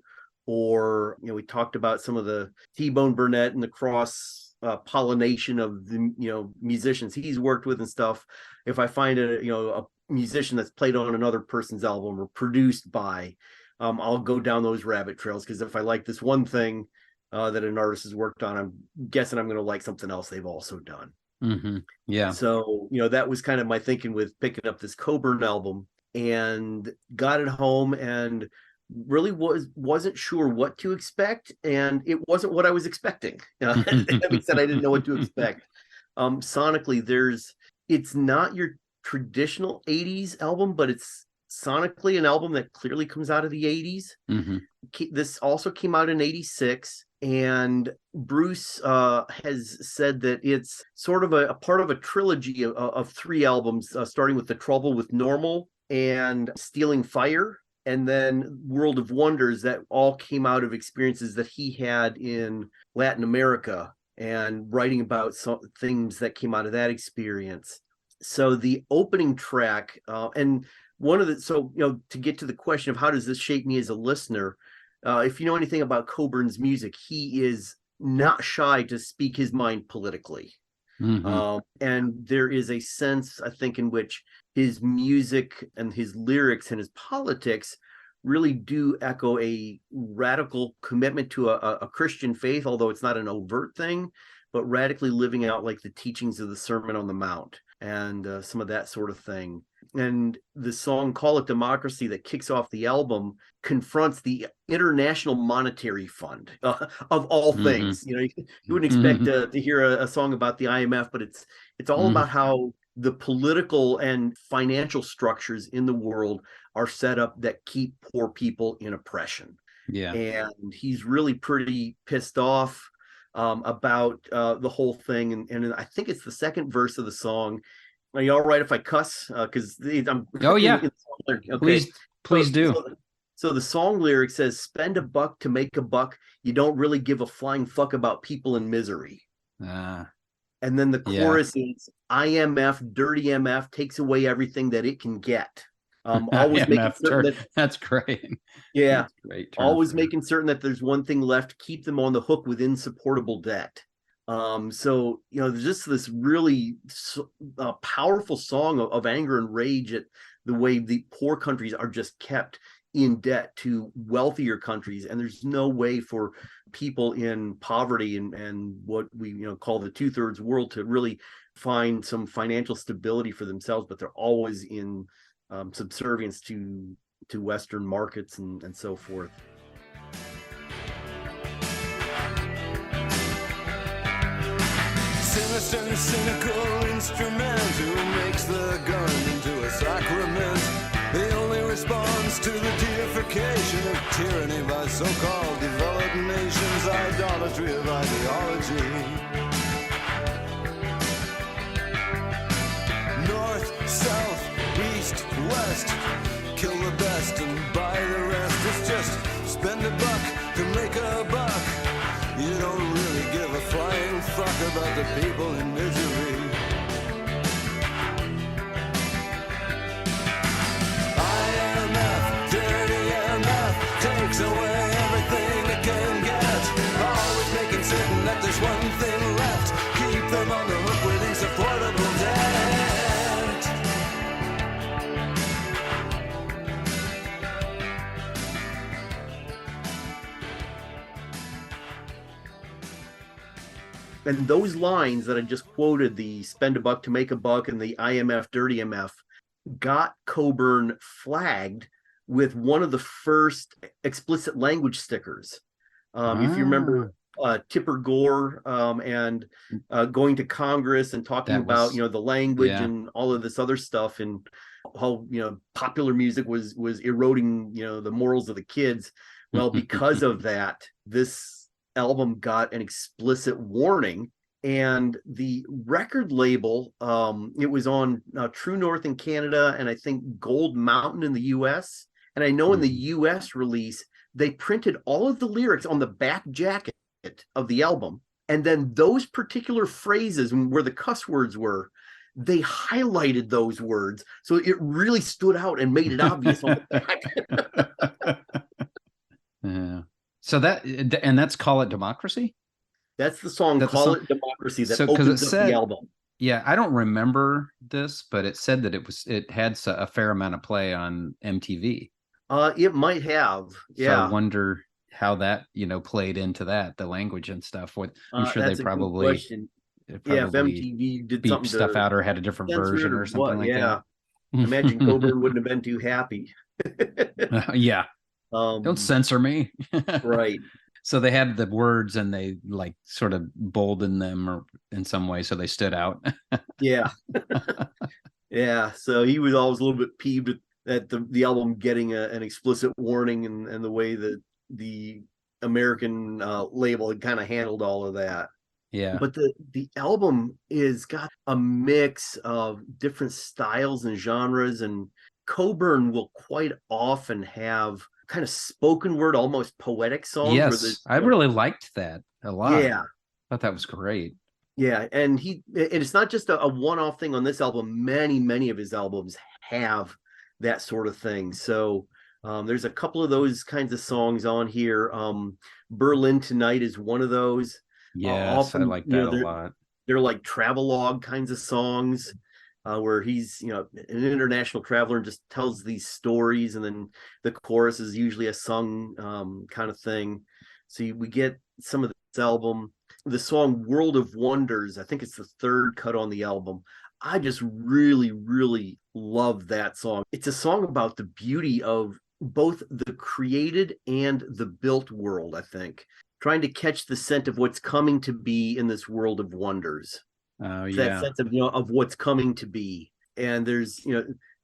Speaker 4: or, we talked about some of the T-Bone Burnett and the cross pollination of the, musicians he's worked with and stuff. If I find a musician that's played on another person's album or produced by, I'll go down those rabbit trails, because if I like this one thing that an artist has worked on, I'm guessing I'm going to like something else they've also done.
Speaker 3: Yeah.
Speaker 4: So, that was kind of my thinking with picking up this Cockburn album, and got it home and really wasn't sure what to expect, and it wasn't what I was expecting. Having said I didn't know what to expect. Sonically, it's not your traditional 80s album, but it's sonically an album that clearly comes out of the 80s. This also came out in 86. And Bruce has said that it's sort of a part of a trilogy of 3 albums, starting with The Trouble with Normal and Stealing Fire, and then World of Wonders, that all came out of experiences that he had in Latin America and writing about some things that came out of that experience. So the opening track, and to get to the question of how does this shape me as a listener, if you know anything about Cockburn's music, he is not shy to speak his mind politically. And there is a sense, I think, in which his music and his lyrics and his politics really do echo a radical commitment to a Christian faith, although it's not an overt thing, but radically living out like the teachings of the Sermon on the Mount and some of that sort of thing. And the song Call It Democracy that kicks off the album confronts the International Monetary Fund, of all things. You wouldn't expect to hear a song about the IMF, but it's all about how the political and financial structures in the world are set up that keep poor people in oppression.
Speaker 3: Yeah.
Speaker 4: And he's really pretty pissed off about the whole thing. And I think it's the second verse of the song. Are you all right if I cuss? Because I'm.
Speaker 3: Oh yeah.
Speaker 4: Okay.
Speaker 3: Please do.
Speaker 4: So the song lyric says, "Spend a buck to make a buck. You don't really give a flying fuck about people in misery." And then the chorus is, "IMF, dirty MF, takes away everything that it can get." Always making certain
Speaker 3: that's great.
Speaker 4: Yeah,
Speaker 3: that's great.
Speaker 4: Always making certain that there's one thing left, keep them on the hook with insupportable debt. So there's just this really powerful song of anger and rage at the way the poor countries are just kept in debt to wealthier countries, and there's no way for people in poverty and what we call the 2/3 world to really find some financial stability for themselves, but they're always in subservience to Western markets and so forth.
Speaker 2: Sinister and cynical instrument who makes the gun into a sacrament. The only response to the deification of tyranny by so-called developed nations, idolatry of ideology. North, south, east, west, kill the best and buy the rest. It's just spend about the people in misery. IMF, dirty MF, takes away everything it can get. Always making certain that there's one thing left. Keep them on the hook with insupportable debt.
Speaker 4: And those lines that I just quoted, the spend a buck to make a buck and the IMF, dirty MF, got Cockburn flagged with one of the first explicit language stickers. If you remember Tipper Gore and going to Congress and talking about, the language and all of this other stuff, and how, popular music was eroding, the morals of the kids. Well, because of that, this album got an explicit warning, and the record label, it was on True North in Canada and I think Gold Mountain in the US. And I know in the US release, they printed all of the lyrics on the back jacket of the album. And then those particular phrases where the cuss words were, they highlighted those words. So it really stood out and made it obvious on the back.
Speaker 3: Yeah. So that's Call It Democracy?
Speaker 4: That's the song, Call It Democracy, that opens up the album.
Speaker 3: Yeah, I don't remember this, but it said that it had a fair amount of play on MTV.
Speaker 4: It might have. Yeah.
Speaker 3: So I wonder how that, played into that, the language and stuff. I'm sure they probably,
Speaker 4: if MTV did
Speaker 3: beep stuff out or had a different version or something like that.
Speaker 4: I imagine Cockburn wouldn't have been too happy.
Speaker 3: Yeah. Don't censor me.
Speaker 4: Right.
Speaker 3: So they had the words and they sort of boldened them or in some way so they stood out.
Speaker 4: Yeah. Yeah. So he was always a little bit peeved at the album getting an explicit warning and the way that the American label had kind of handled all of that.
Speaker 3: Yeah.
Speaker 4: But the album is got a mix of different styles and genres, and Cockburn will quite often have kind of spoken word, almost poetic songs.
Speaker 3: Yes, I really liked that a lot.
Speaker 4: Yeah.
Speaker 3: I thought that was great.
Speaker 4: Yeah, and it's not just a one-off thing on this album. Many of his albums have that sort of thing. So there's a couple of those kinds of songs on here. Berlin Tonight is one of those.
Speaker 3: Yes, often, I like that a lot.
Speaker 4: They're like travelogue kinds of songs. Where he's, an international traveler and just tells these stories, and then the chorus is usually a sung kind of thing. So we get some of this album. The song World of Wonders, I think it's the third cut on the album. I just really, really love that song. It's a song about the beauty of both the created and the built world, I think. Trying to catch the scent of what's coming to be in this world of wonders.
Speaker 3: Oh, yeah.
Speaker 4: That sense of, of what's coming to be. And there's,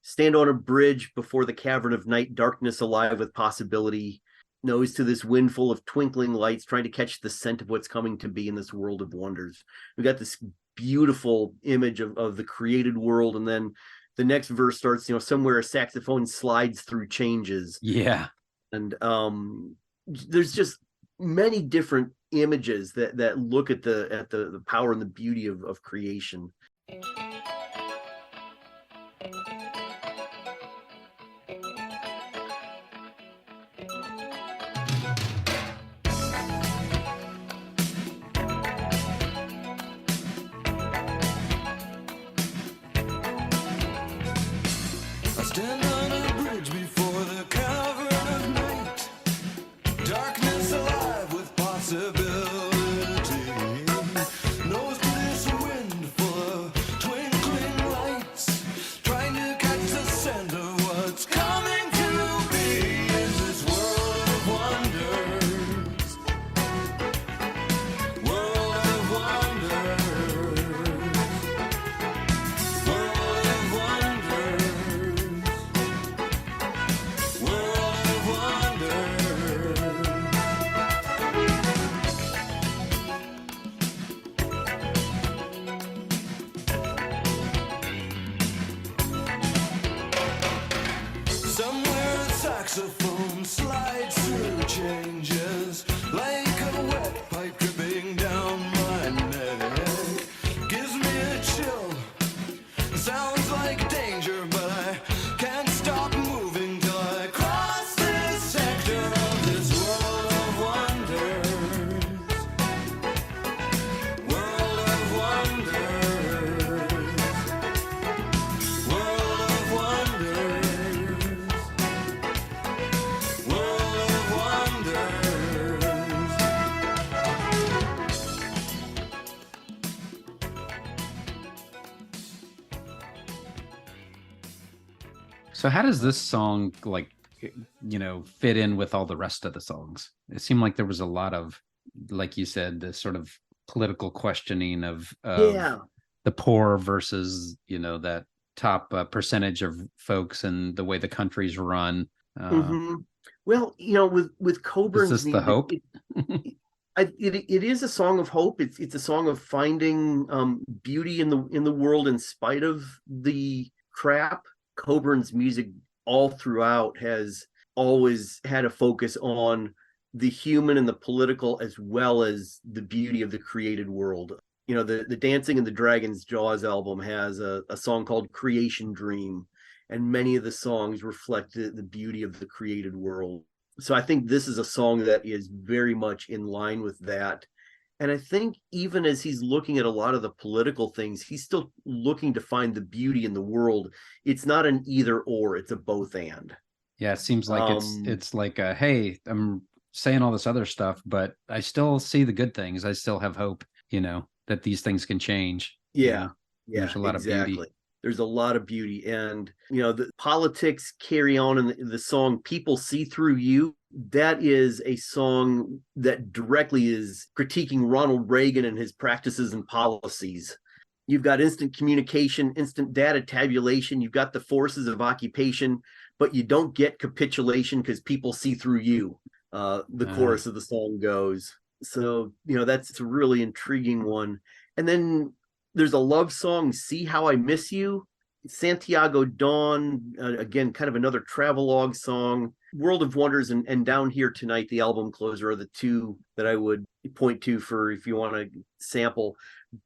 Speaker 4: stand on a bridge before the cavern of night, darkness alive with possibility, nose to this wind full of twinkling lights, trying to catch the scent of what's coming to be in this world of wonders. We got this beautiful image of the created world. And then the next verse starts, somewhere a saxophone slides through changes.
Speaker 3: Yeah.
Speaker 4: And there's just many different images that look at the power and the beauty of creation.
Speaker 2: I stand on a bridge before the cavern of night, darkness alive with possibility. Nose to this wind full of twinkling lights, trying to catch the scent of what's coming to be in this world of wonders. World of wonders. World of wonders.
Speaker 3: So how does this song fit in with all the rest of the songs? It seemed like there was a lot of, like you said, the sort of political questioning of
Speaker 4: Yeah.
Speaker 3: the poor versus that top percentage of folks and the way the country's run.
Speaker 4: Hmm. Well, with
Speaker 3: Is
Speaker 4: Coburn's
Speaker 3: this the
Speaker 4: music,
Speaker 3: hope?
Speaker 4: it is a song of hope. It's a song of finding beauty in the world in spite of the crap. Coburn's music all throughout has always had a focus on the human and the political as well as the beauty of the created world. The Dancing in the Dragon's Jaws album has a song called Creation Dream, and many of the songs reflect the beauty of the created world. So I think this is a song that is very much in line with that. And I think even as he's looking at a lot of the political things, he's still looking to find the beauty in the world. It's not an either or, it's a both and.
Speaker 3: Yeah, it seems like it's
Speaker 4: Um,
Speaker 3: it's like hey, I'm saying all this other stuff, but I still see the good things. I still have hope, that these things can change.
Speaker 4: yeah,
Speaker 3: And
Speaker 4: yeah,
Speaker 3: there's a lot of
Speaker 4: exactly.
Speaker 3: beauty.
Speaker 4: There's a lot of beauty. And, the politics carry on in the song People See Through You. That is a song that directly is critiquing Ronald Reagan and his practices and policies. You've got instant communication, instant data tabulation. You've got the forces of occupation, but you don't get capitulation because people see through you. The
Speaker 3: Uh,
Speaker 4: chorus of the song goes. So, that's a really intriguing one. And then there's a love song, See How I Miss You. Santiago Dawn, again, kind of another travelogue song. World of Wonders and Down Here Tonight, the album closer, are the two that I would point to for if you want to sample.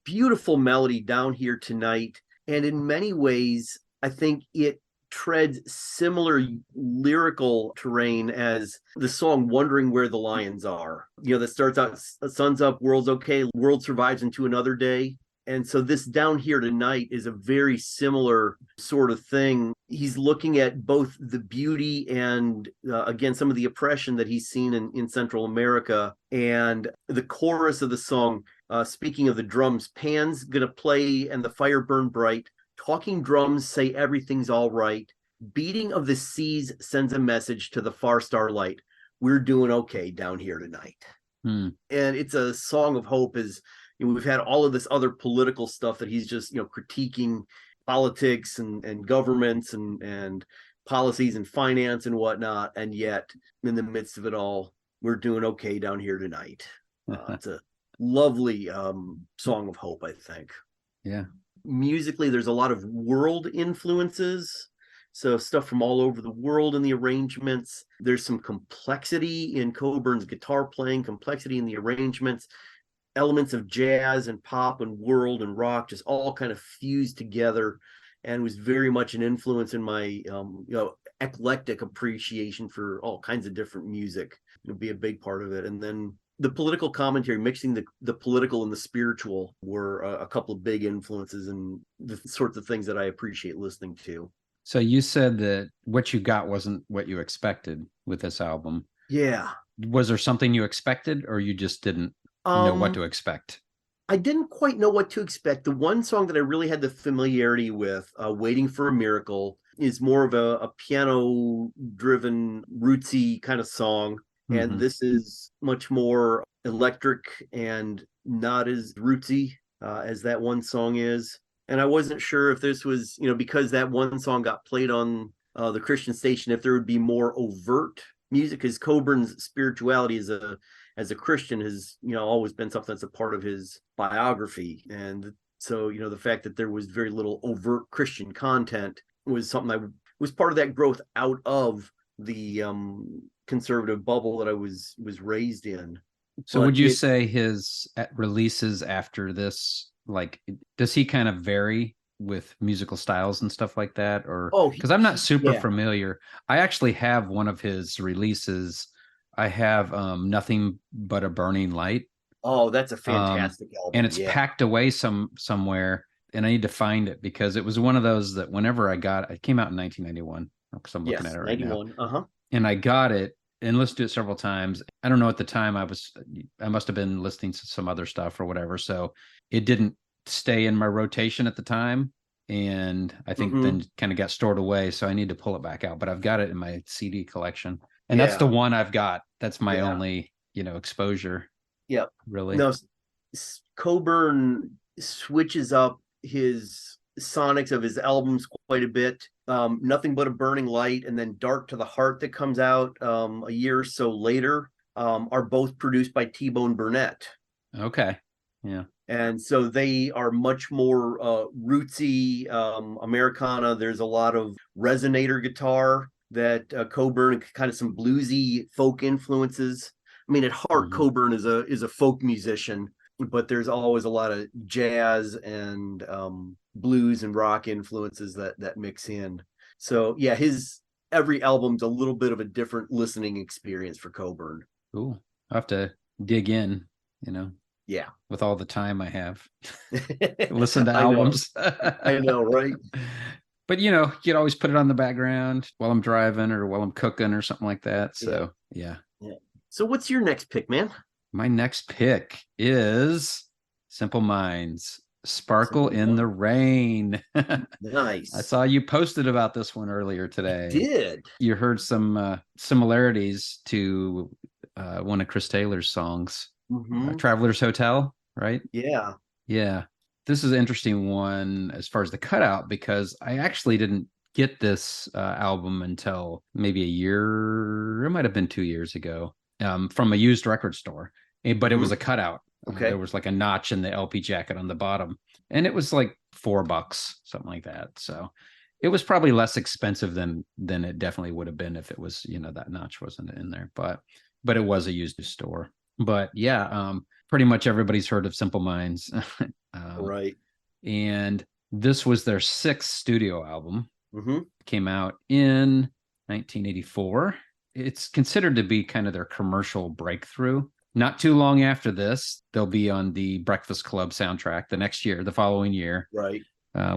Speaker 4: Beautiful melody, Down Here Tonight. And in many ways, I think it treads similar lyrical terrain as the song Wondering Where the Lions Are. That starts out, sun's up, world's okay, world survives into another day. And so this Down Here Tonight is a very similar sort of thing. He's looking at both the beauty and, again, some of the oppression that he's seen in Central America. And the chorus of the song, speaking of the drums, Pan's going to play and the fire burn bright. Talking drums say everything's all right. Beating of the seas sends a message to the far starlight. We're doing okay down here tonight.
Speaker 3: hmm.
Speaker 4: And it's a song of hope. As we've had all of this other political stuff that he's just critiquing politics and governments and policies and finance and whatnot, and yet in the midst of it all, we're doing okay down here tonight. It's a lovely song of hope, I think.
Speaker 3: Yeah.
Speaker 4: Musically, there's a lot of world influences, so stuff from all over the world in the arrangements. There's some complexity in Coburn's guitar playing, complexity in the arrangements, elements of jazz and pop and world and rock just all kind of fused together, and was very much an influence in my eclectic appreciation for all kinds of different music. It'll be a big part of it. And then the political commentary, mixing the political and the spiritual, were a couple of big influences and the sorts of things that I appreciate listening to.
Speaker 3: So you said that what you got wasn't what you expected with this album.
Speaker 4: Yeah.
Speaker 3: Was there something you expected, or you just didn't know what to expect?
Speaker 4: I didn't quite know what to expect. The one song that I really had the familiarity with, Waiting for a Miracle, is more of a piano-driven, rootsy kind of song. And
Speaker 3: Mhm.
Speaker 4: this is much more electric and not as rootsy as that one song is. And I wasn't sure if this was, because that one song got played on the Christian station, if there would be more overt music, because Coburn's spirituality as a Christian has, always been something that's a part of his biography. And so, the fact that there was very little overt Christian content was something I was part of that growth out of the conservative bubble that I was raised in.
Speaker 3: So
Speaker 4: But
Speaker 3: would you say his releases after this, like, does he kind of vary with musical styles and stuff like that? Or
Speaker 4: oh,
Speaker 3: because I'm not super
Speaker 4: yeah.
Speaker 3: familiar. I actually have one of his releases. I have Nothing But a Burning Light.
Speaker 4: Oh, that's a
Speaker 3: Um,
Speaker 4: fantastic album.
Speaker 3: and it's
Speaker 4: Yeah.
Speaker 3: packed away somewhere, and I need to find it because it was one of those that whenever I got it came out in 1991, because I'm looking
Speaker 4: Yes,
Speaker 3: at it right now,
Speaker 4: 91. Uh-huh.
Speaker 3: and I got it and listened to it several times. I don't know, at the time I must have been listening to some other stuff or whatever, so it didn't stay in my rotation at the time. and I think
Speaker 4: Mhm.
Speaker 3: then kind of got stored away. So I need to pull it back out, but I've got it in my CD collection, and that's the
Speaker 4: Yeah.
Speaker 3: one I've got. That's my
Speaker 4: Yeah.
Speaker 3: only, exposure,
Speaker 4: Yep.
Speaker 3: really.
Speaker 4: No, Coburn switches up his sonics of his albums quite a bit. Nothing But a Burning Light and then Dark to the Heart that comes out a year or so later are both produced by T-Bone Burnett.
Speaker 3: Okay. Yeah.
Speaker 4: And so they are much more rootsy Americana. There's a lot of resonator guitar that Coburn, kind of some bluesy folk influences. I mean, at heart,
Speaker 3: Mhm.
Speaker 4: Coburn is a folk musician, but there's always a lot of jazz and blues and rock influences that mix in. So yeah, his every album's a little bit of a different listening experience for Coburn.
Speaker 3: Cool. I have to dig in,
Speaker 4: Yeah.
Speaker 3: with all the time I have. Listen to
Speaker 4: I know.
Speaker 3: albums.
Speaker 4: I know, right?
Speaker 3: But you'd always put it on the background while I'm driving or while I'm cooking or something like that. So yeah.
Speaker 4: Yeah. So what's your next pick, man?
Speaker 3: My next pick is Simple Minds, Sparkle
Speaker 4: Simple
Speaker 3: in the
Speaker 4: Minds.
Speaker 3: Rain.
Speaker 4: Nice.
Speaker 3: I saw you posted about this one earlier today.
Speaker 4: Did.
Speaker 3: You heard some similarities to one of Chris Taylor's songs,
Speaker 4: Mhm.
Speaker 3: Traveler's Hotel, right?
Speaker 4: Yeah.
Speaker 3: Yeah. This is an interesting one as far as the cutout, because I actually didn't get this album until maybe a year, it might have been 2 years ago, from a used record store. But it was a cutout.
Speaker 4: Okay.
Speaker 3: There was like a notch in the LP jacket on the bottom, and it was like $4, something like that. So it was probably less expensive than it definitely would have been if it was, that notch wasn't in there. But it was a used store. But yeah, pretty much everybody's heard of Simple Minds.
Speaker 4: Right.
Speaker 3: And this was their 6th studio album.
Speaker 4: Mm-hmm.
Speaker 3: Came out in 1984. It's considered to be kind of their commercial breakthrough. Not too long after this, they'll be on the Breakfast Club soundtrack the following year,
Speaker 4: Right.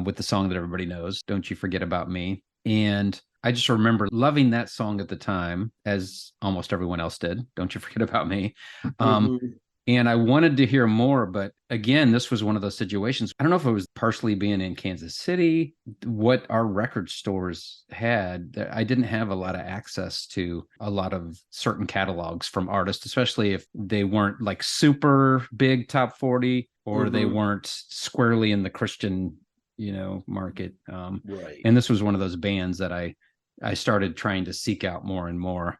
Speaker 3: with the song that everybody knows, Don't You Forget About Me. And I just remember loving that song at the time, as almost everyone else did, Don't You Forget About Me.
Speaker 4: Mhm.
Speaker 3: And I wanted to hear more, but again, this was one of those situations. I don't know if it was partially being in Kansas City, what our record stores had. I didn't have a lot of access to a lot of certain catalogs from artists, especially if they weren't like super big top 40 or they
Speaker 4: Mhm.
Speaker 3: weren't squarely in the Christian, market.
Speaker 4: Right.
Speaker 3: And this was one of those bands that I started trying to seek out more and more.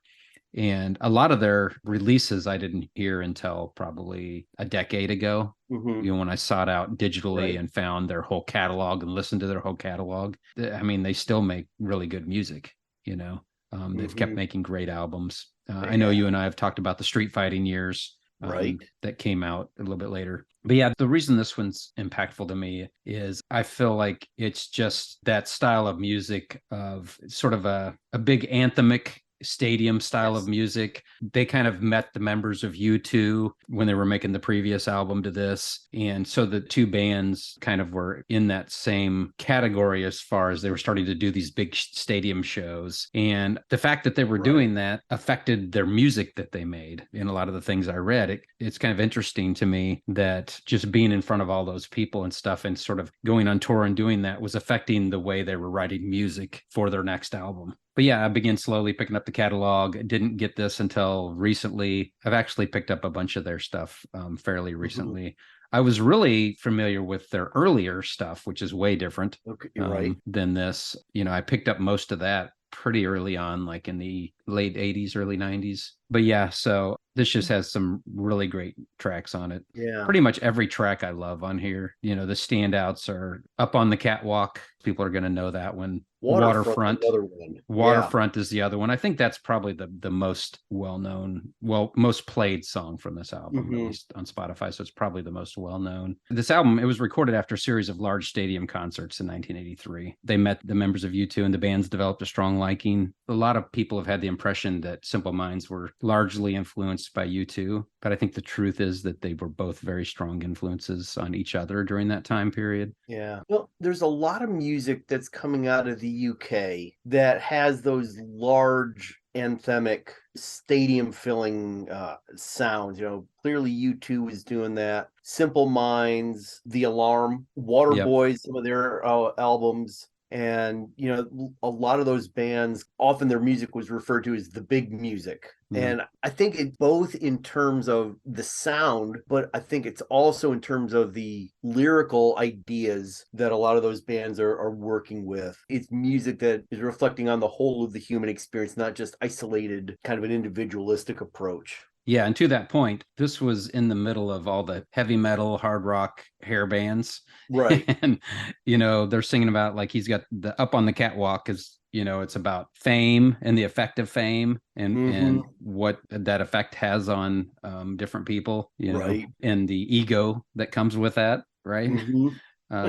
Speaker 3: And a lot of their releases I didn't hear until probably a decade ago,
Speaker 4: Mhm.
Speaker 3: when I sought out digitally
Speaker 4: Right.
Speaker 3: and found their whole catalog and listened to their whole catalog. I mean, they still make really good music, they've kept
Speaker 4: Mhm.
Speaker 3: making great albums.
Speaker 4: They
Speaker 3: I know you
Speaker 4: have.
Speaker 3: and I have talked about the Street Fighting years,
Speaker 4: Right.
Speaker 3: that came out a little bit later. But yeah, the reason this one's impactful to me is I feel like it's just that style of music, of sort of a big anthemic stadium style
Speaker 4: Yes.
Speaker 3: of music. They kind of met the members of U2 when they were making the previous album to this. And so the two bands kind of were in that same category as far as they were starting to do these big stadium shows. And the fact that they were
Speaker 4: Right.
Speaker 3: doing that affected their music that they made. In a lot of the things I read, it's kind of interesting to me that just being in front of all those people and stuff and sort of going on tour and doing that was affecting the way they were writing music for their next album. But yeah, I began slowly picking up the catalog. Didn't get this until recently. I've actually picked up a bunch of their stuff fairly recently. I was really familiar with their earlier stuff, which is way different
Speaker 4: Okay. Right.
Speaker 3: than this. I picked up most of that pretty early on, like in the late 80s, early 90s. But yeah, so this just has some really great tracks on it.
Speaker 4: Yeah.
Speaker 3: Pretty much every track I love on here. The standouts are Up on the Catwalk. People are going to know that one. Waterfront.
Speaker 4: Another one.
Speaker 3: Waterfront is the other one. I think that's probably the most well-known, most played song from this album, at least on Spotify. So it's probably the most well-known. This album, it was recorded after a series of large stadium concerts in 1983. They met the members of U2 and the bands developed a strong liking. A lot of people have had the impression that Simple Minds were largely influenced by U2, but I think the truth is that they were both very strong influences on each other during that time period.
Speaker 4: Yeah. Well, there's a lot of music that's coming out of the UK that has those large anthemic, stadium filling sounds. Clearly U2 was doing that. Simple Minds, The Alarm, Waterboys, some of their albums. And a lot of those bands, often their music was referred to as the big music. And I think it both in terms of the sound, but I think it's also in terms of the lyrical ideas that a lot of those bands are working with. It's music that is reflecting on the whole of the human experience, not just isolated kind of an individualistic approach.
Speaker 3: Yeah, and to that point, this was in the middle of all the heavy metal, hard rock hair bands.
Speaker 4: Right.
Speaker 3: And, they're singing about, like, he's got the Up on the Catwalk is, it's about fame and the effect of fame and what that effect has on different people,
Speaker 4: Right.
Speaker 3: and the ego that comes with that, right?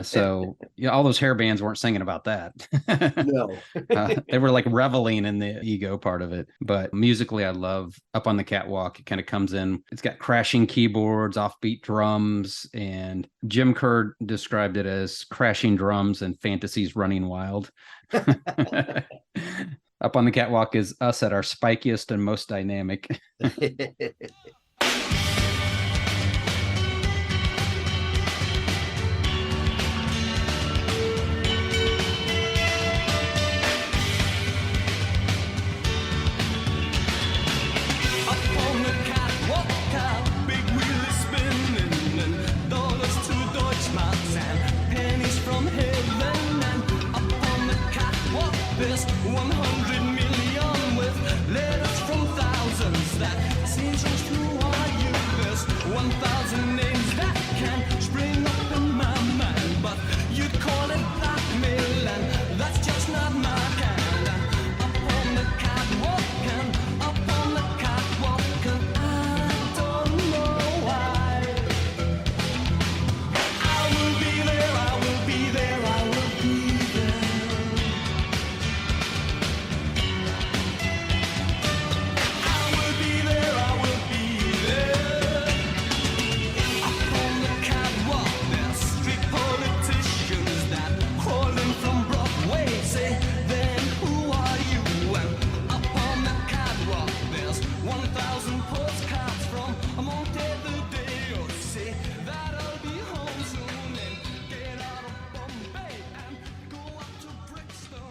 Speaker 3: So all those hair bands weren't singing about that.
Speaker 4: No.
Speaker 3: They were like reveling in the ego part of it. But musically, I love Up on the Catwalk. It kind of comes in. It's got crashing keyboards, offbeat drums, and Jim Kerr described it as crashing drums and fantasies running wild. Up on the Catwalk is us at our spikiest and most dynamic.
Speaker 5: There's 100 million with letters from thousands that seems through our universe. 1,000 names that can spring up in my mind, but you'd call it blackmail, and that's just not my kind. Up on the catwalk, and up on the catwalk, and I don't know why. I will be there, I will be there, I will be there.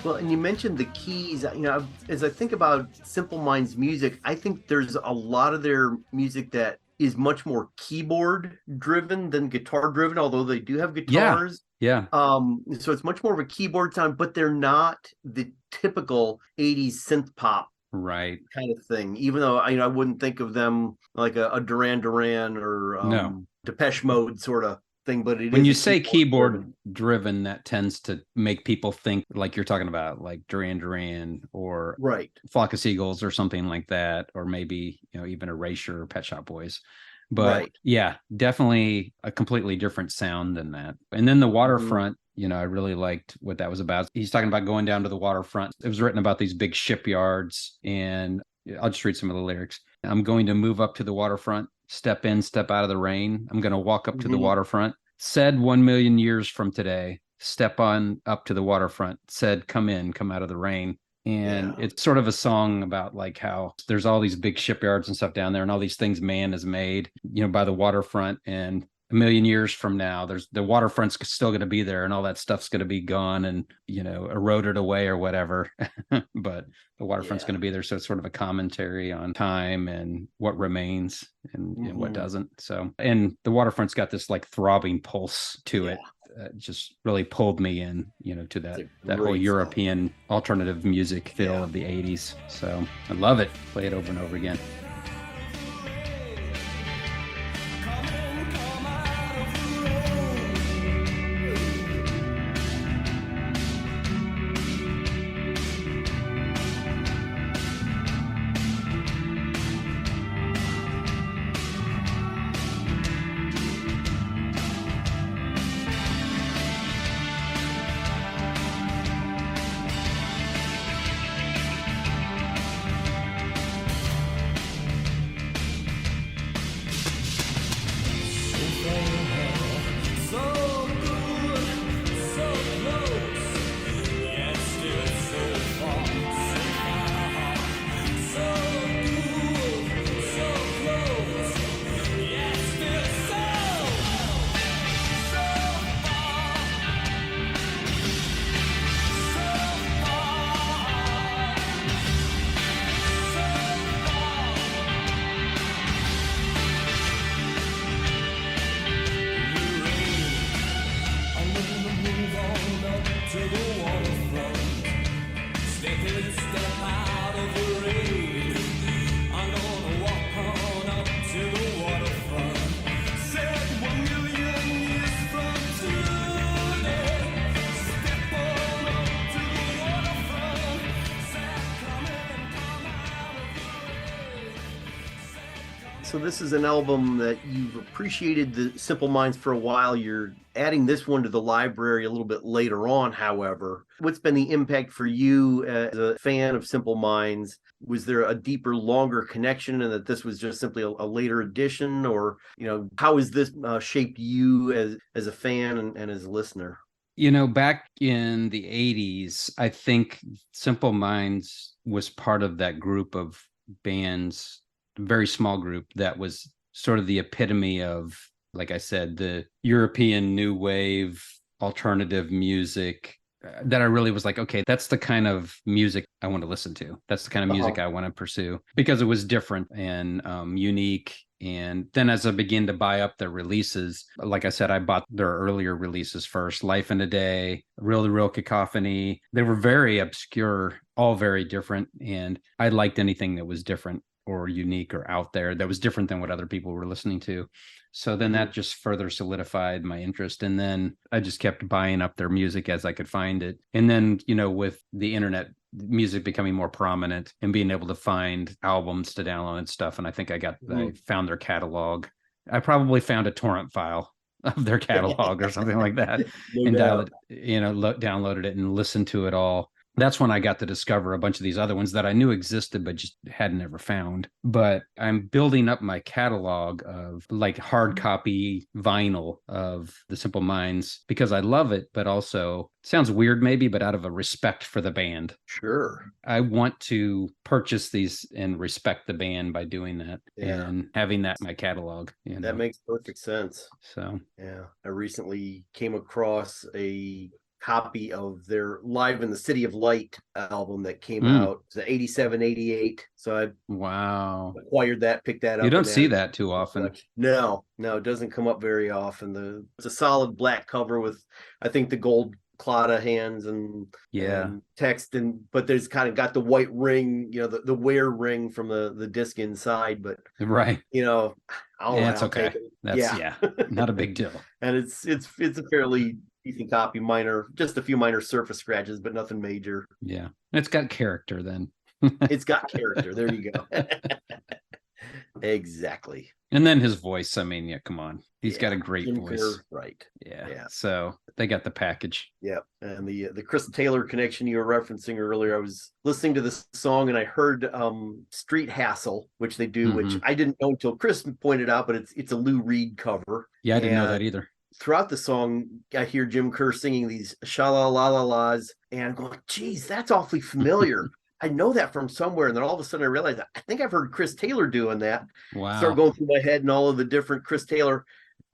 Speaker 4: Well, and you mentioned the keys. As I think about Simple Minds music, I think there's a lot of their music that is much more keyboard driven than guitar driven, although they do have guitars.
Speaker 3: Yeah.
Speaker 4: So it's much more of a keyboard sound, but they're not the typical 80s synth pop
Speaker 3: Right.
Speaker 4: kind of thing. Even though I wouldn't think of them like a Duran Duran or
Speaker 3: No.
Speaker 4: Depeche Mode sort of thing, but
Speaker 3: When you say keyboard driven, that tends to make people think like you're talking about like Duran Duran or
Speaker 4: right,
Speaker 3: Flock of Seagulls or something like that, or maybe even Erasure or Pet Shop Boys. But yeah, definitely a completely different sound than that. And then the Waterfront, I really liked what that was about. He's talking about going down to the waterfront. It was written about these big shipyards, and I'll just read some of the lyrics. I'm going to move up to the waterfront, step in, step out of the rain. I'm going to walk up to the waterfront. Said 1 million years from today, step on up to the waterfront. Said, come in, come out of the rain. And it's sort of a song about like how there's all these big shipyards and stuff down there and all these things man has made, by the waterfront. And a million years from now, there's the waterfront's still going to be there and all that stuff's going to be gone and, eroded away or whatever. But the waterfront's going to be there. So it's sort of a commentary on time and what remains and what doesn't. So, and the waterfront's got this like throbbing pulse to it. Just really pulled me in, to that whole European alternative music feel of the 80s. So I love it. Play it over and over again.
Speaker 4: So this is an album that you've appreciated the Simple Minds for a while. You're adding this one to the library a little bit later on, however. What's been the impact for you as a fan of Simple Minds? Was there a deeper, longer connection, and that this was just simply a later addition? Or, how has this shaped you as a fan and as a listener?
Speaker 3: Back in the 80s, I think Simple Minds was part of that group of bands, very small group, that was sort of the epitome of, like I said, the European new wave alternative music that I really was like, okay, that's the kind of music I want to listen to. That's the kind of music I want to pursue, because it was different and unique. And then as I began to buy up their releases, like I said, I bought their earlier releases first, Life in a Day, Real to Real Cacophony. They were very obscure, all very different. And I liked anything that was different or unique or out there that was different than what other people were listening to. So then that just further solidified my interest. And then I just kept buying up their music as I could find it. And then, with the internet, music becoming more prominent and being able to find albums to download and stuff. And I think I found their catalog. I probably found a torrent file of their catalog or something like that, and downloaded it and listened to it all. That's when I got to discover a bunch of these other ones that I knew existed, but just hadn't ever found. But I'm building up my catalog of like hard copy vinyl of the Simple Minds because I love it, but also sounds weird maybe, but out of a respect for the band.
Speaker 4: Sure.
Speaker 3: I want to purchase these and respect the band by doing that and having that in my catalog.
Speaker 4: That makes perfect sense.
Speaker 3: So,
Speaker 4: yeah, I recently came across a copy of their Live in the City of Light album that came out. It was 87, 88. So I acquired that, picked that up.
Speaker 3: You don't see that too often.
Speaker 4: No, it doesn't come up very often. It's a solid black cover with, I think, the gold Clada hands and text, but there's kind of got the white ring, the wear ring from the disc inside, but
Speaker 3: it's okay. That's not a big deal.
Speaker 4: And it's a fairly decent copy, just a few minor surface scratches, but nothing major.
Speaker 3: Yeah, it's got character then.
Speaker 4: It's got character. There you go. Exactly.
Speaker 3: And then his voice, I mean, come on. He's got a great voice.
Speaker 4: Right.
Speaker 3: Yeah. So they got the package.
Speaker 4: Yeah. And the Chris Taylor connection you were referencing earlier, I was listening to this song and I heard Street Hassle, which they do, which I didn't know until Chris pointed out, but it's a Lou Reed cover.
Speaker 3: Yeah, I didn't know that either.
Speaker 4: Throughout the song, I hear Jim Kerr singing these sha-la-la-la-las, and I'm going, geez, that's awfully familiar. I know that from somewhere. And then all of a sudden I realized, I think I've heard Chris Taylor doing that.
Speaker 3: Wow.
Speaker 4: Start going through my head and all of the different Chris Taylor.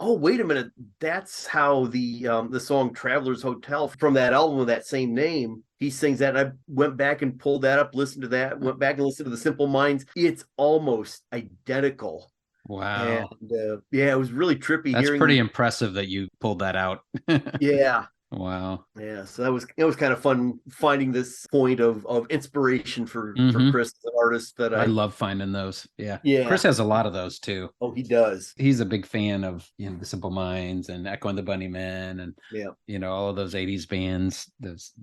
Speaker 4: Oh, wait a minute. That's how the song Traveler's Hotel from that album with that same name, he sings that. And I went back and pulled that up, listened to that, went back and listened to the Simple Minds. It's almost identical.
Speaker 3: Wow.
Speaker 4: And it was really trippy.
Speaker 3: That's pretty impressive that you pulled that out.
Speaker 4: Yeah.
Speaker 3: Wow.
Speaker 4: Yeah. So it was kind of fun finding this point of inspiration for Chris, the artist that
Speaker 3: I love finding those. Yeah.
Speaker 4: Yeah.
Speaker 3: Chris has a lot of those too.
Speaker 4: Oh, he does.
Speaker 3: He's a big fan of the Simple Minds and Echo and the Bunnymen and all of those 80s bands, those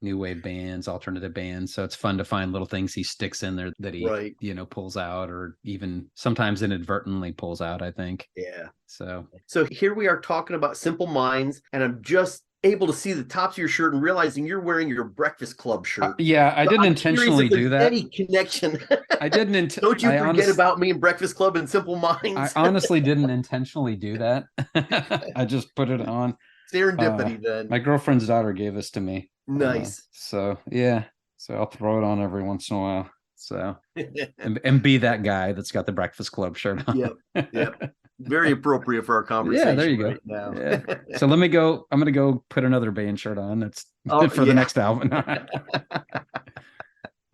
Speaker 3: new wave bands, alternative bands. So it's fun to find little things he sticks in there that he pulls out, or even sometimes inadvertently pulls out, I think.
Speaker 4: Yeah.
Speaker 3: So
Speaker 4: here we are talking about Simple Minds, and I'm just able to see the tops of your shirt and realizing you're wearing your Breakfast Club shirt.
Speaker 3: I didn't intentionally do that.
Speaker 4: Any connection?
Speaker 3: I didn't.
Speaker 4: Don't you forget about me and Breakfast Club and Simple Minds.
Speaker 3: I honestly didn't intentionally do that. I just put it on.
Speaker 4: Serendipity then.
Speaker 3: My girlfriend's daughter gave this to me.
Speaker 4: Nice.
Speaker 3: So I'll throw it on every once in a while. So and be that guy that's got the Breakfast Club shirt on.
Speaker 4: Yep. Very appropriate for our conversation.
Speaker 3: Yeah, there you go.
Speaker 4: Now.
Speaker 3: Yeah. So I'm gonna go put another band shirt on. That's for the next album. I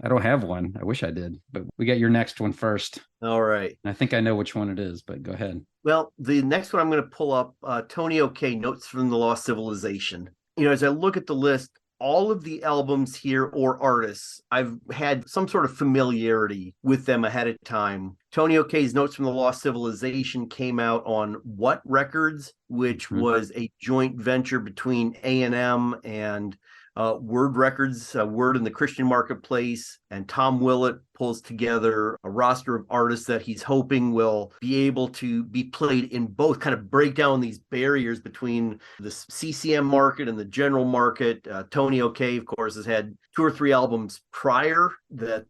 Speaker 3: don't have one. I wish I did, but we got your next one first.
Speaker 4: All right.
Speaker 3: I think I know which one it is, but go ahead.
Speaker 4: Well, the next one I'm going to pull up, Tonio K, Notes from the Lost Civilization. As I look at the list, all of the albums here or artists, I've had some sort of familiarity with them ahead of time. Tonio K's Notes from the Lost Civilization came out on What Records, which was a joint venture between A&M and Word Records, Word in the Christian Marketplace, and Tom Willett pulls together a roster of artists that he's hoping will be able to be played in both, kind of break down these barriers between the CCM market and the general market. Tonio K, of course, has had 2 or 3 albums prior that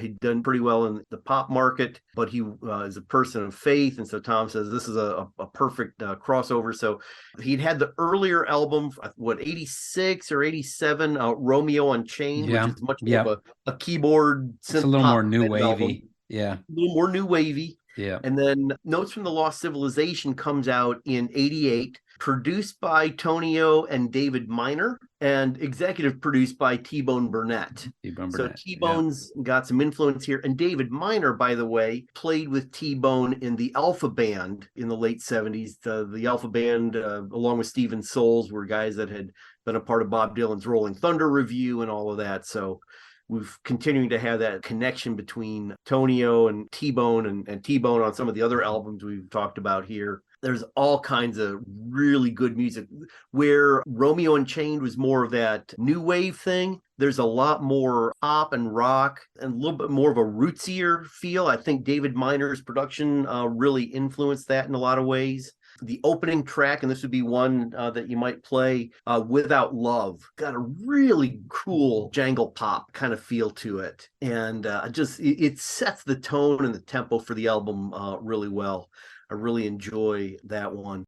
Speaker 4: he'd done pretty well in the pop market, but he is a person of faith, and so Tom says this is a perfect crossover. So he'd had the earlier album, 86 or 87, Romeo Unchained, which is much more of a keyboard synth.
Speaker 3: It's a little more new wavy.
Speaker 4: Album.
Speaker 3: Yeah,
Speaker 4: a little more new wavy.
Speaker 3: Yeah.
Speaker 4: And then Notes from the Lost Civilization comes out in 88, produced by Tonio and David Miner, and executive produced by T-Bone Burnett. So T-Bone's got some influence here. And David Miner, by the way, played with T-Bone in the Alpha Band in the late 70s. The Alpha Band, along with Stephen Souls, were guys that had been a part of Bob Dylan's Rolling Thunder Review and all of that. So we've continuing to have that connection between Tonio and T-Bone and T-Bone on some of the other albums we've talked about here. There's all kinds of really good music. Where Romeo Unchained was more of that new wave thing, there's a lot more pop and rock and a little bit more of a rootsier feel. I think David Miner's production really influenced that in a lot of ways. The opening track, and this would be one that you might play, Without Love, got a really cool jangle pop kind of feel to it. And it sets the tone and the tempo for the album really well. I really enjoy that one.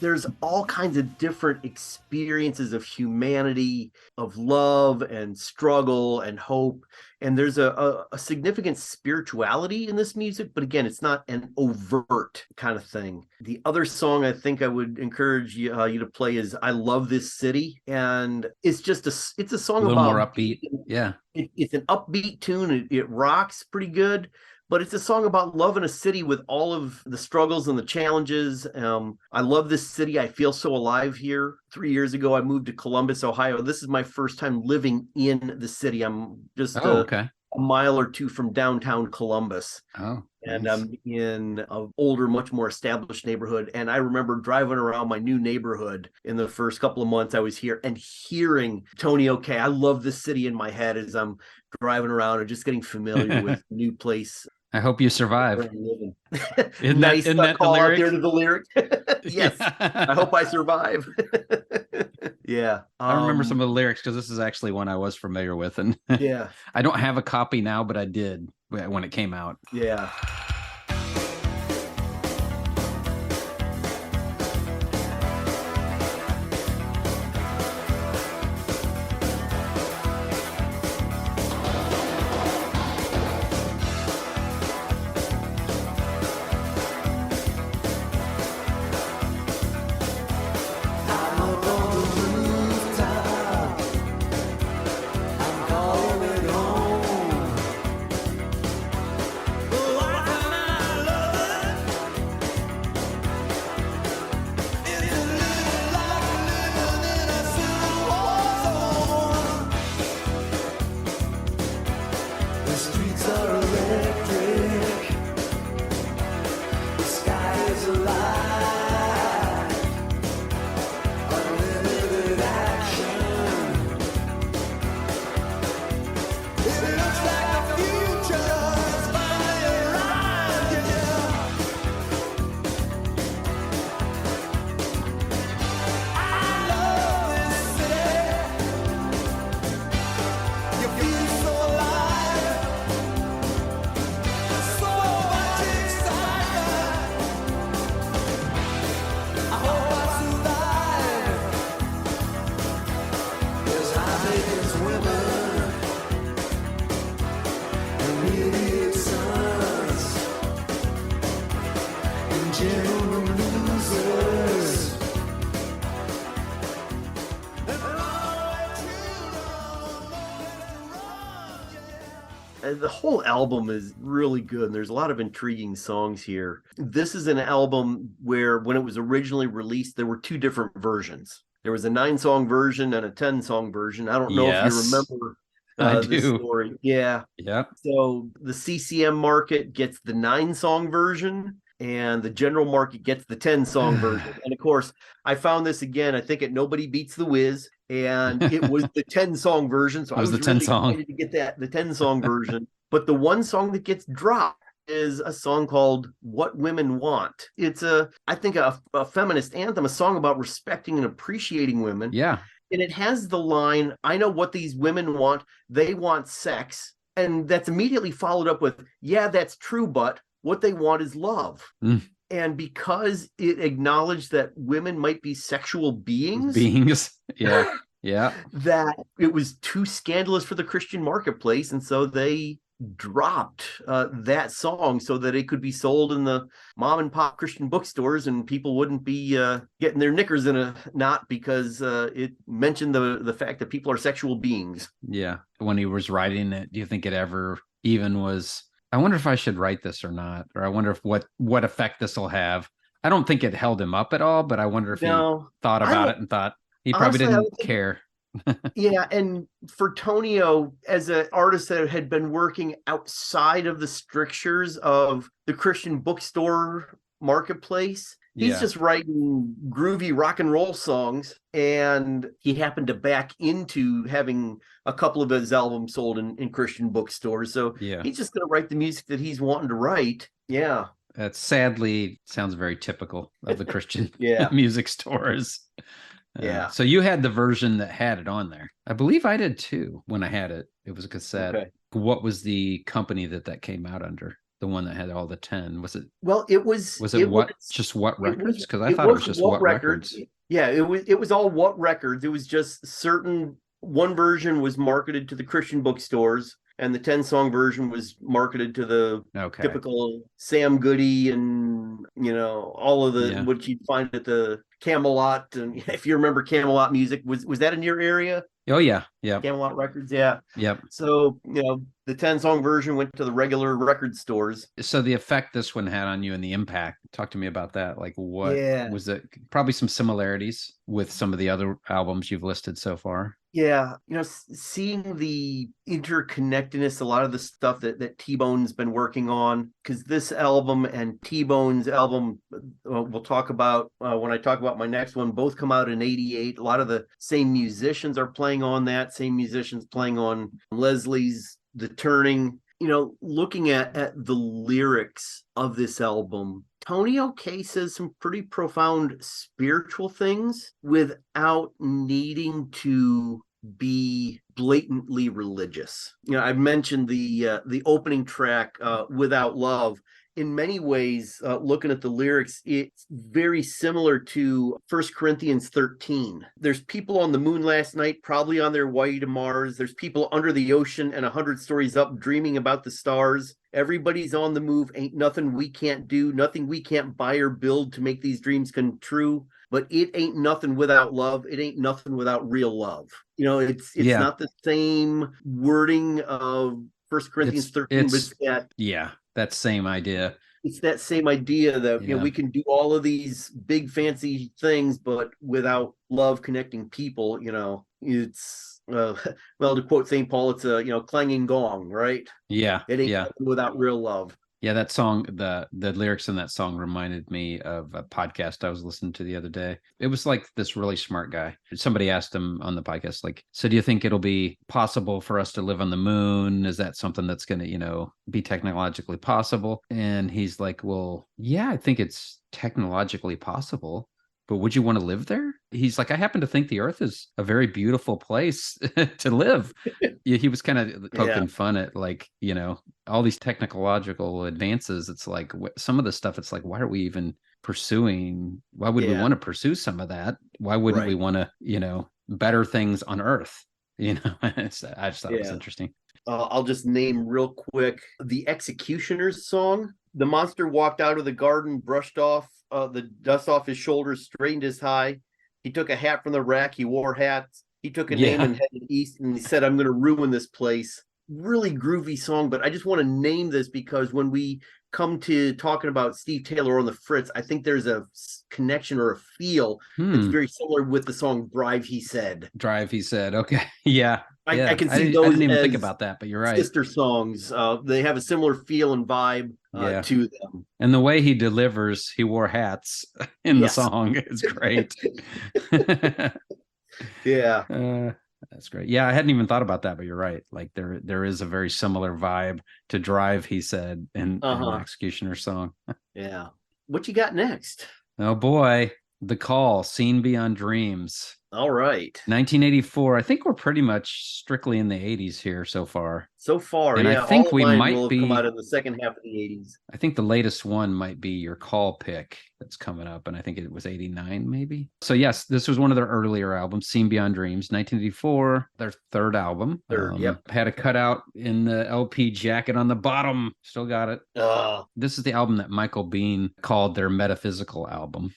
Speaker 4: There's all kinds of different experiences of humanity, of love and struggle and hope. And there's a significant spirituality in this music, but again, it's not an overt kind of thing. The other song I think I would encourage you to play is I Love This City. And it's just it's a song
Speaker 3: a little
Speaker 4: about
Speaker 3: more upbeat. Yeah.
Speaker 4: It's an upbeat tune. It rocks pretty good. But it's a song about loving a city with all of the struggles and the challenges. I love this city. I feel so alive here. 3 years ago, I moved to Columbus, Ohio. This is my first time living in the city. I'm just a mile or two from downtown Columbus.
Speaker 3: Oh,
Speaker 4: and
Speaker 3: nice.
Speaker 4: I'm in an older, much more established neighborhood. And I remember driving around my new neighborhood in the first couple of months I was here and hearing Tonio K. I love this city in my head as I'm driving around and just getting familiar with the new place.
Speaker 3: I hope you survive.
Speaker 4: Isn't nice that call the out there to the lyric. Yes, I hope I survive. Yeah,
Speaker 3: I remember some of the lyrics because this is actually one I was familiar with, and
Speaker 4: yeah,
Speaker 3: I don't have a copy now, but I did when it came out.
Speaker 4: Yeah. The whole album is really good, and there's a lot of intriguing songs here. This is an album where, when it was originally released, there were two different versions. There was a 9-song version and a 10-song version. I don't know if you
Speaker 1: Yes,
Speaker 4: remember
Speaker 1: I
Speaker 4: this
Speaker 1: do.
Speaker 4: story. Yeah.
Speaker 1: Yep.
Speaker 4: So the CCM market gets the 9-song version, and the general market gets the 10-song version. And of course, I found this again, I think at Nobody Beats the Wiz, and it was the 10-song version. So
Speaker 1: It
Speaker 4: I
Speaker 1: was the
Speaker 4: was
Speaker 1: 10
Speaker 4: really
Speaker 1: song.
Speaker 4: excited to get the 10-song version. But the one song that gets dropped is a song called What Women Want. It's I think a feminist anthem, a song about respecting and appreciating women.
Speaker 1: Yeah.
Speaker 4: And it has the line, I know what these women want. They want sex. And that's immediately followed up with, yeah, that's true, but what they want is love.
Speaker 1: Mm.
Speaker 4: And because it acknowledged that women might be sexual beings,
Speaker 1: Yeah. Yeah.
Speaker 4: that it was too scandalous for the Christian marketplace. And so they dropped that song so that it could be sold in the mom and pop Christian bookstores, and people wouldn't be getting their knickers in a knot because it mentioned the fact that people are sexual beings.
Speaker 1: Yeah. When he was writing it, do you think it ever even was, I wonder if I should write this or not, or I wonder if what effect this will have. I don't think it held him up at all, but I wonder if he thought about it and thought he probably
Speaker 4: honestly, I
Speaker 1: didn't
Speaker 4: don't think,
Speaker 1: care.
Speaker 4: yeah, and for Tonio, as an artist that had been working outside of the strictures of the Christian bookstore marketplace, he's
Speaker 1: Yeah.
Speaker 4: just writing groovy rock and roll songs, and he happened to back into having a couple of his albums sold in Christian bookstores. So
Speaker 1: Yeah.
Speaker 4: he's just going to write the music that he's wanting to write. Yeah.
Speaker 1: That sadly sounds very typical of the Christian
Speaker 4: Yeah.
Speaker 1: music stores.
Speaker 4: Yeah.
Speaker 1: So you had the version that had it on there. I believe I did too when I had it. It was a cassette.
Speaker 4: Okay.
Speaker 1: What was the company that came out under? The one that had all the 10? Was it
Speaker 4: Well, it was
Speaker 1: what just what
Speaker 4: it was-
Speaker 1: records? Because I thought it was just what records.
Speaker 4: Yeah, it was all what records. It was just certain, one version was marketed to the Christian bookstores, and the 10-song version was marketed to the
Speaker 1: Okay.
Speaker 4: typical Sam Goody and all of the what you'd find at the Camelot. And if you remember Camelot music, was that in your area?
Speaker 1: Oh yeah. Yeah.
Speaker 4: Camelot Records, yeah.
Speaker 1: Yep.
Speaker 4: So the 10-song version went to the regular record stores.
Speaker 1: So the effect this one had on you and the impact, talk to me about that. Like what was it? Probably some similarities with some of the other albums you've listed so far.
Speaker 4: Yeah, seeing the interconnectedness, a lot of the stuff that T-Bone's been working on, because this album and T-Bone's album, we'll talk about when I talk about my next one, both come out in '88. A lot of the same musicians are playing on that, same musicians playing on Leslie's The Turning. Looking at the lyrics of this album, Tonio K says some pretty profound spiritual things without needing to be blatantly religious. I mentioned the opening track, Without Love. In many ways, looking at the lyrics, it's very similar to 1 Corinthians 13. There's people on the moon last night, probably on their way to Mars. There's people under the ocean and 100 stories up dreaming about the stars. Everybody's on the move. Ain't nothing we can't do, nothing we can't buy or build to make these dreams come true. But it ain't nothing without love. It ain't nothing without real love. It's not the same wording of 1 Corinthians 13, but
Speaker 1: that same idea.
Speaker 4: It's that same idea that we can do all of these big fancy things, but without love connecting people, it's well, to quote St. Paul, it's a clanging gong, right?
Speaker 1: Yeah.
Speaker 4: It ain't nothing without real love.
Speaker 1: Yeah, that song, the lyrics in that song reminded me of a podcast I was listening to the other day. It was like this really smart guy. Somebody asked him on the podcast, like, so do you think it'll be possible for us to live on the moon? Is that something that's going to, be technologically possible? And he's like, well, yeah, I think it's technologically possible. But would you want to live there? He's like, I happen to think the Earth is a very beautiful place to live. He was kind of poking fun at all these technological advances. It's like some of the stuff, it's like, why are we even pursuing? Why would we want to pursue some of that? Why wouldn't we want to, better things on Earth? I just thought it was interesting.
Speaker 4: I'll just name real quick the Executioner's song. The monster walked out of the garden, brushed off the dust off his shoulders, straightened his high. He took a hat from the rack. He wore hats. He took a name and headed east, and he said, I'm going to ruin this place. really groovy song, but I just want to name this because when we come to talking about Steve Taylor on the Fritz, I think there's a connection or a feel that's very similar with the song Drive, He Said.
Speaker 3: Drive, he said. Okay. Yeah.
Speaker 4: I can
Speaker 3: I
Speaker 4: see
Speaker 3: I
Speaker 4: those
Speaker 3: didn't even
Speaker 4: as
Speaker 3: think about that, but you're right.
Speaker 4: sister songs. They have a similar feel and vibe
Speaker 3: Yeah.
Speaker 4: to them.
Speaker 3: And the way he delivers, he wore hats in the song. It's great.
Speaker 4: Yeah.
Speaker 3: That's great. Yeah, I hadn't even thought about that, but you're right. Like there is a very similar vibe to Drive, he said, in Executioner's song.
Speaker 4: Yeah. What you got next?
Speaker 3: Oh boy. The Call, Seen Beyond Dreams.
Speaker 4: All right.
Speaker 3: 1984. I think we're pretty much strictly in the 80s here so far.
Speaker 4: So far,
Speaker 3: and
Speaker 4: yeah.
Speaker 3: I think
Speaker 4: all
Speaker 3: we
Speaker 4: mine
Speaker 3: might
Speaker 4: will have
Speaker 3: be
Speaker 4: come out in the second half of the 80s.
Speaker 3: I think the latest one might be your Call pick that's coming up, and I think it was 89 maybe. So yes, this was one of their earlier albums, Seen Beyond Dreams, 1984, their third album. Had a cutout in the LP jacket on the bottom. Still got it. This is the album that Michael Bean called their metaphysical album.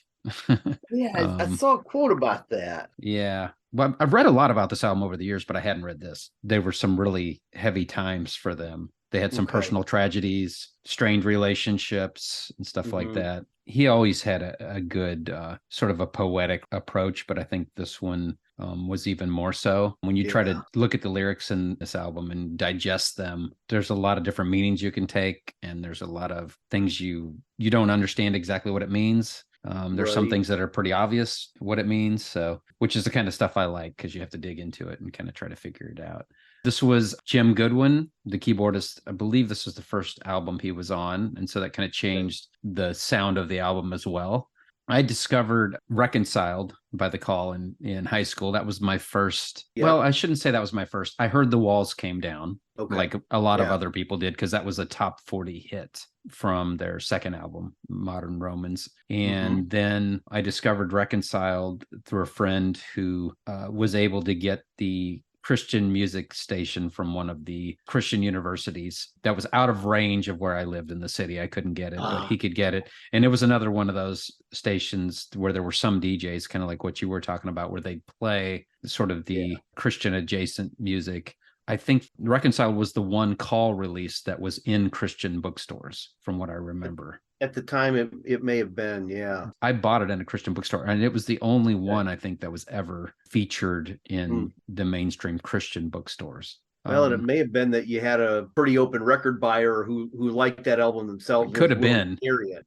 Speaker 4: Yeah, I saw a quote about that.
Speaker 3: Yeah. Well, I've read a lot about this album over the years, but I hadn't read this. They were some really heavy times for them. They had some personal tragedies, strained relationships, and stuff like that. He always had a good sort of a poetic approach, but I think this one was even more so. When you try to look at the lyrics in this album and digest them, there's a lot of different meanings you can take, and there's a lot of things you don't understand exactly what it means. There's some things that are pretty obvious what it means, so which is the kind of stuff I like because you have to dig into it and kind of try to figure it out. This was Jim Goodwin, the keyboardist. I believe this was the first album he was on, and so that kind of changed the sound of the album as well. I discovered Reconciled by The Call in high school. That was my first. Well, I shouldn't say that was my first. I heard The Walls Came Down, like a lot of other people did, because that was a top 40 hit from their second album, Modern Romans. And then I discovered Reconciled through a friend who was able to get the Christian music station from one of the Christian universities that was out of range of where I lived in the city. I couldn't get it, but he could get it. And it was another one of those stations where there were some DJs, kind of like what you were talking about, where they'd play sort of the Christian adjacent music. I think Reconciled was the one Call release that was in Christian bookstores, from what I remember.
Speaker 4: At the time, it may have been, yeah.
Speaker 3: I bought it in a Christian bookstore, and it was the only one I think that was ever featured in the mainstream Christian bookstores.
Speaker 4: Well, and it may have been that you had a pretty open record buyer who liked that album themselves.
Speaker 3: Could have been,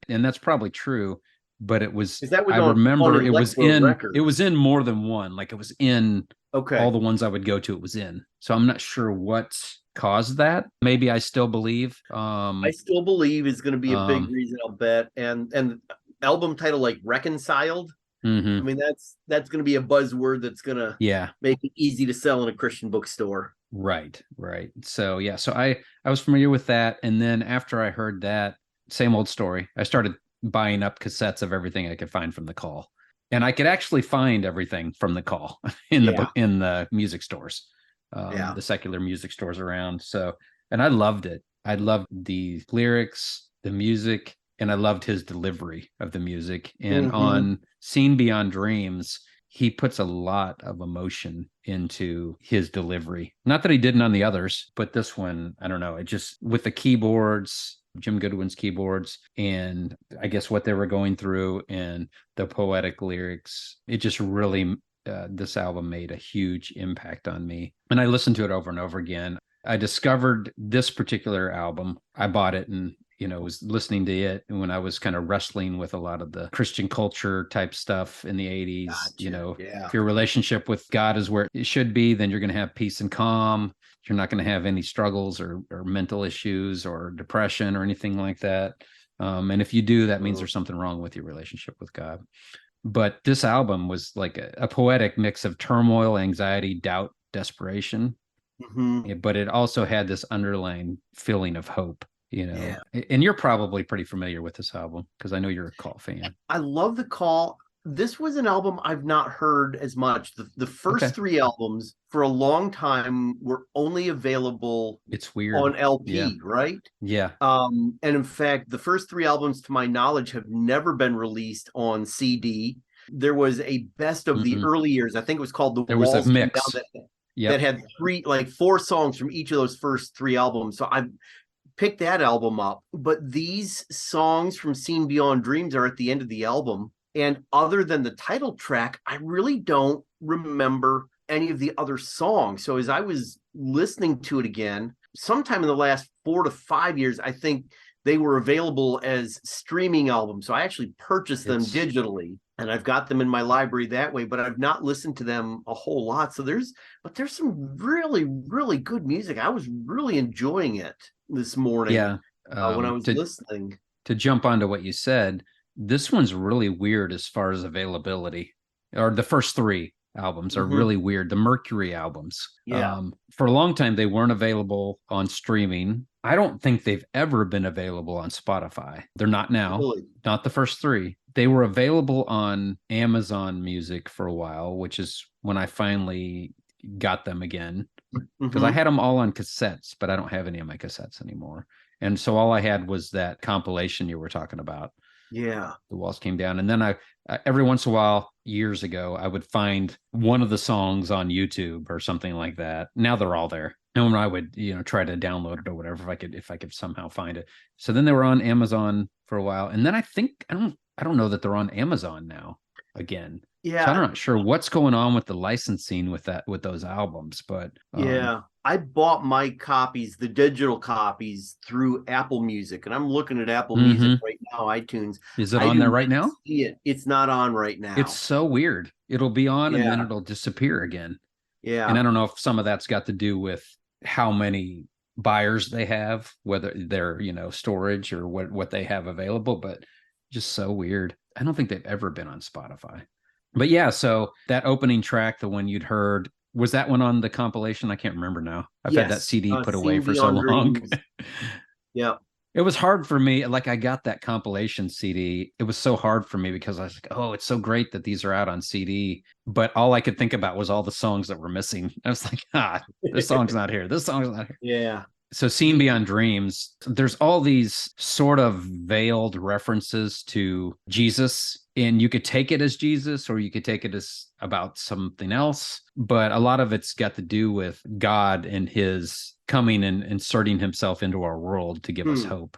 Speaker 3: and that's probably true. But it was. I remember it was in. It was in more than one. Like it was in all the ones I would go to. It was in. So I'm not sure what caused that. Maybe I Still Believe.
Speaker 4: I Still Believe is going to be a big reason, I'll bet. And album title like Reconciled. I mean, that's going to be a buzzword that's going to make it easy to sell in a Christian bookstore.
Speaker 3: Right. So so I was familiar with that, and then after I heard that, same old story. I started buying up cassettes of everything I could find from The Call, and I could actually find everything from The Call in the music stores, the secular music stores around. So, and I loved it. I loved the lyrics, the music, and I loved his delivery of the music. And on Seen Beyond Dreams, he puts a lot of emotion into his delivery. Not that he didn't on the others, but this one, I don't know. It just, with the keyboards, Jim Goodwin's keyboards, and I guess what they were going through and the poetic lyrics, it just really, this album made a huge impact on me. And I listened to it over and over again. I discovered this particular album. I bought it and was listening to it when I was kind of wrestling with a lot of the Christian culture type stuff in the 80s. If your relationship with God is where it should be, then you're going to have peace and calm. You're not going to have any struggles or mental issues or depression or anything like that. And if you do, that means there's something wrong with your relationship with God. But this album was like a poetic mix of turmoil, anxiety, doubt, desperation. But it also had this underlying feeling of hope. And you're probably pretty familiar with this album because I know you're a Call fan.
Speaker 4: I love The Call. This was an album I've not heard as much. The first three albums for a long time were only available on LP, right?
Speaker 3: Yeah.
Speaker 4: And in fact, the first three albums, to my knowledge, have never been released on CD. There was a best of the early years. I think it was called The Walls.
Speaker 3: There was a mix.
Speaker 4: that had four songs from each of those first three albums. So I picked that album up. But these songs from Seen Beyond Dreams are at the end of the album. And other than the title track, I really don't remember any of the other songs. So as I was listening to it again, sometime in the last 4 to 5 years, I think they were available as streaming albums. So I actually purchased them digitally, and I've got them in my library that way, but I've not listened to them a whole lot. So there's some really, really good music. I was really enjoying it this morning.
Speaker 1: Yeah.
Speaker 4: When I was listening.
Speaker 1: To jump onto what you said, this one's really weird as far as availability, or the first three albums are really weird. The Mercury albums.
Speaker 4: Yeah.
Speaker 1: For a long time, they weren't available on streaming. I don't think they've ever been available on Spotify. They're not now.
Speaker 4: Really?
Speaker 1: Not the first three. They were available on Amazon Music for a while, which is when I finally got them again. Because I had them all on cassettes, but I don't have any of my cassettes anymore. And so all I had was that compilation you were talking about.
Speaker 4: Yeah.
Speaker 1: The Walls Came Down. And then I every once in a while, years ago, I would find one of the songs on YouTube or something like that. Now they're all there. And when I would, try to download it or whatever, if I could somehow find it. So then they were on Amazon for a while. And then I think I don't know that they're on Amazon now again.
Speaker 4: Yeah.
Speaker 1: So I'm not sure what's going on with the licensing with those albums, but
Speaker 4: yeah. I bought my copies, the digital copies, through Apple Music, and I'm looking at Apple Music right now, iTunes.
Speaker 1: Is it on there right now?
Speaker 4: See it. It's not on right now.
Speaker 1: It's so weird. It'll be on and then it'll disappear again.
Speaker 4: Yeah.
Speaker 1: And I don't know if some of that's got to do with how many buyers they have, whether they're, storage or what they have available, but just so weird. I don't think they've ever been on Spotify. But yeah, so that opening track, the one you'd heard, was that one on the compilation? I can't remember now. I've had that CD put away for so long.
Speaker 4: Yeah.
Speaker 1: It was hard for me. Like, I got that compilation CD. It was so hard for me because I was like, oh, it's so great that these are out on CD. But all I could think about was all the songs that were missing. I was like, this song's not here. This song's not here.
Speaker 4: Yeah.
Speaker 1: So Seen Beyond Dreams, there's all these sort of veiled references to Jesus, and you could take it as Jesus or you could take it as about something else. But a lot of it's got to do with God and his coming and inserting himself into our world to give us hope.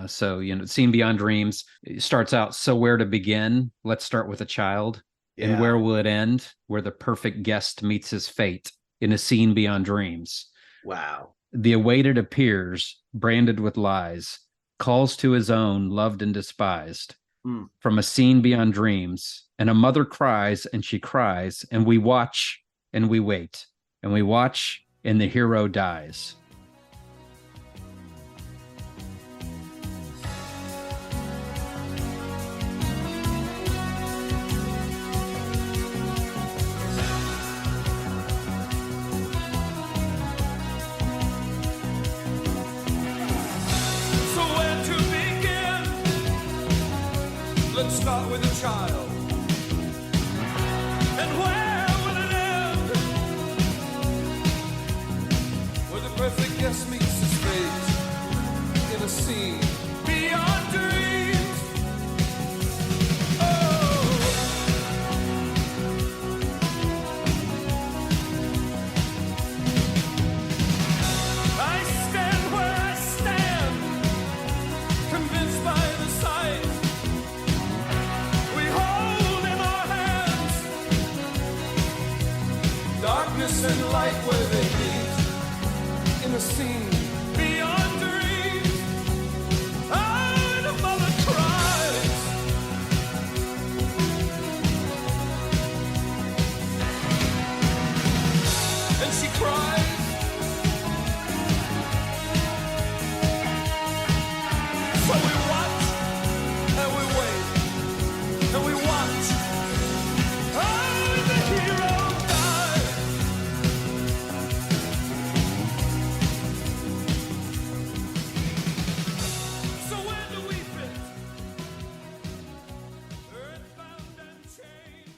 Speaker 1: So, Seen Beyond Dreams starts out, so where to begin? Let's start with a child. Yeah. And where will it end? Where the perfect guest meets his fate in a scene beyond dreams.
Speaker 4: Wow.
Speaker 1: The awaited appears, branded with lies, calls to his own, loved and despised. From a scene beyond dreams, and a mother cries, and she cries, and we watch, and we wait, and we watch, and the hero dies.
Speaker 2: Let's start with a child. And where will it end? Where the perfect guest meets his fate in a scene beyond dreams. Oh. I stand where I stand, convinced by the sight. Darkness and light where they meet in a scene beyond dreams. Oh, and a mother cries. And she cries. So we watch and we wait and we watch. Oh, and the hero dies.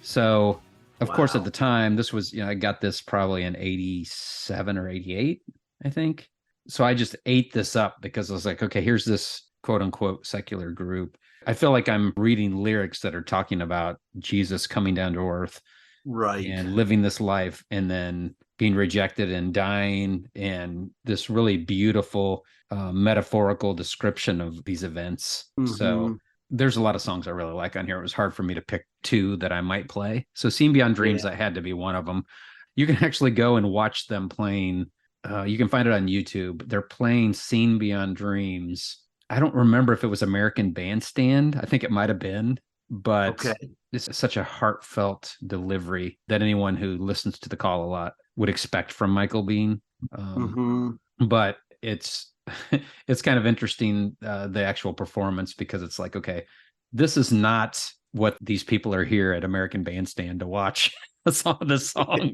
Speaker 1: So, of course, at the time, this was, I got this probably in 87 or 88, I think. So I just ate this up because I was like, okay, here's this quote unquote secular group. I feel like I'm reading lyrics that are talking about Jesus coming down to earth,
Speaker 4: right,
Speaker 1: and living this life, and then
Speaker 3: being rejected and dying, and this really beautiful metaphorical description of these events. So there's a lot of songs I really like on here. It was hard for me to pick two that I might play. So Seen Beyond Dreams, that had to be one of them. You can actually go and watch them playing. You can find it on YouTube. They're playing Seen Beyond Dreams. I don't remember if it was American Bandstand. I think it might have been, but it's such a heartfelt delivery that anyone who listens to The Call a lot would expect from Michael Biehn. But it's it's kind of interesting, the actual performance, because it's like, okay, this is not what these people are here at American Bandstand to watch. This song.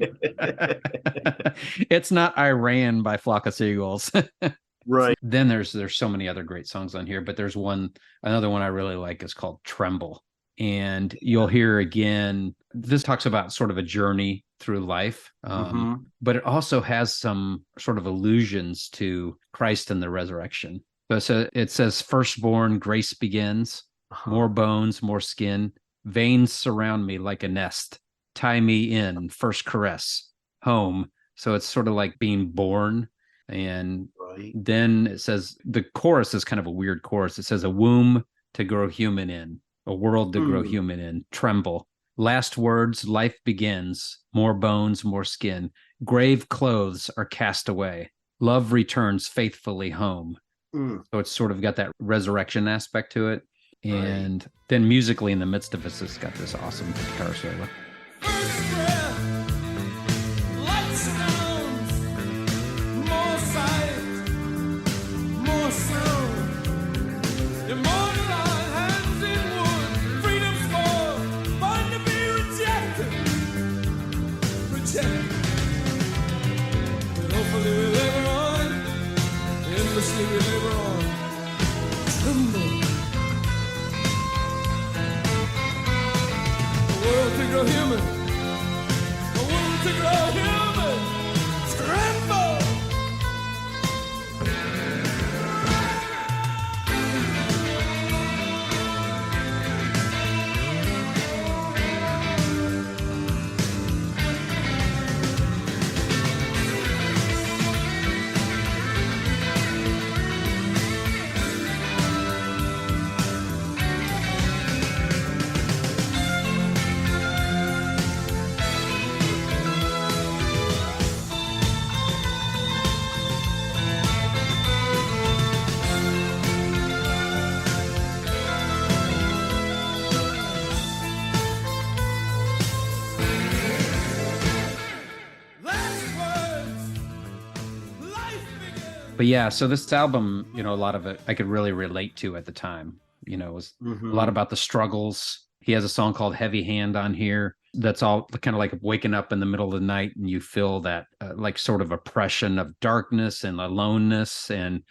Speaker 3: It's not Iran by Flock of Seagulls.
Speaker 4: Right.
Speaker 3: Then there's so many other great songs on here, but there's another one I really like is called Tremble. And you'll hear again, this talks about sort of a journey through life, but it also has some sort of allusions to Christ and the resurrection. So it says, firstborn, grace begins, more bones, more skin, veins surround me like a nest, tie me in, first caress, home. So it's sort of like being born. And then it says, the chorus is kind of a weird chorus. It says, a womb to grow human in, a world to grow human in, tremble. Last words, life begins, more bones, more skin. Grave clothes are cast away. Love returns faithfully home. So it's sort of got that resurrection aspect to it. And then musically in the midst of it, it's got this awesome guitar solo. But yeah, so this album, a lot of it I could really relate to at the time. It was a lot about the struggles. He has a song called Heavy Hand on here that's all kind of like waking up in the middle of the night and you feel that like sort of oppression of darkness and aloneness. And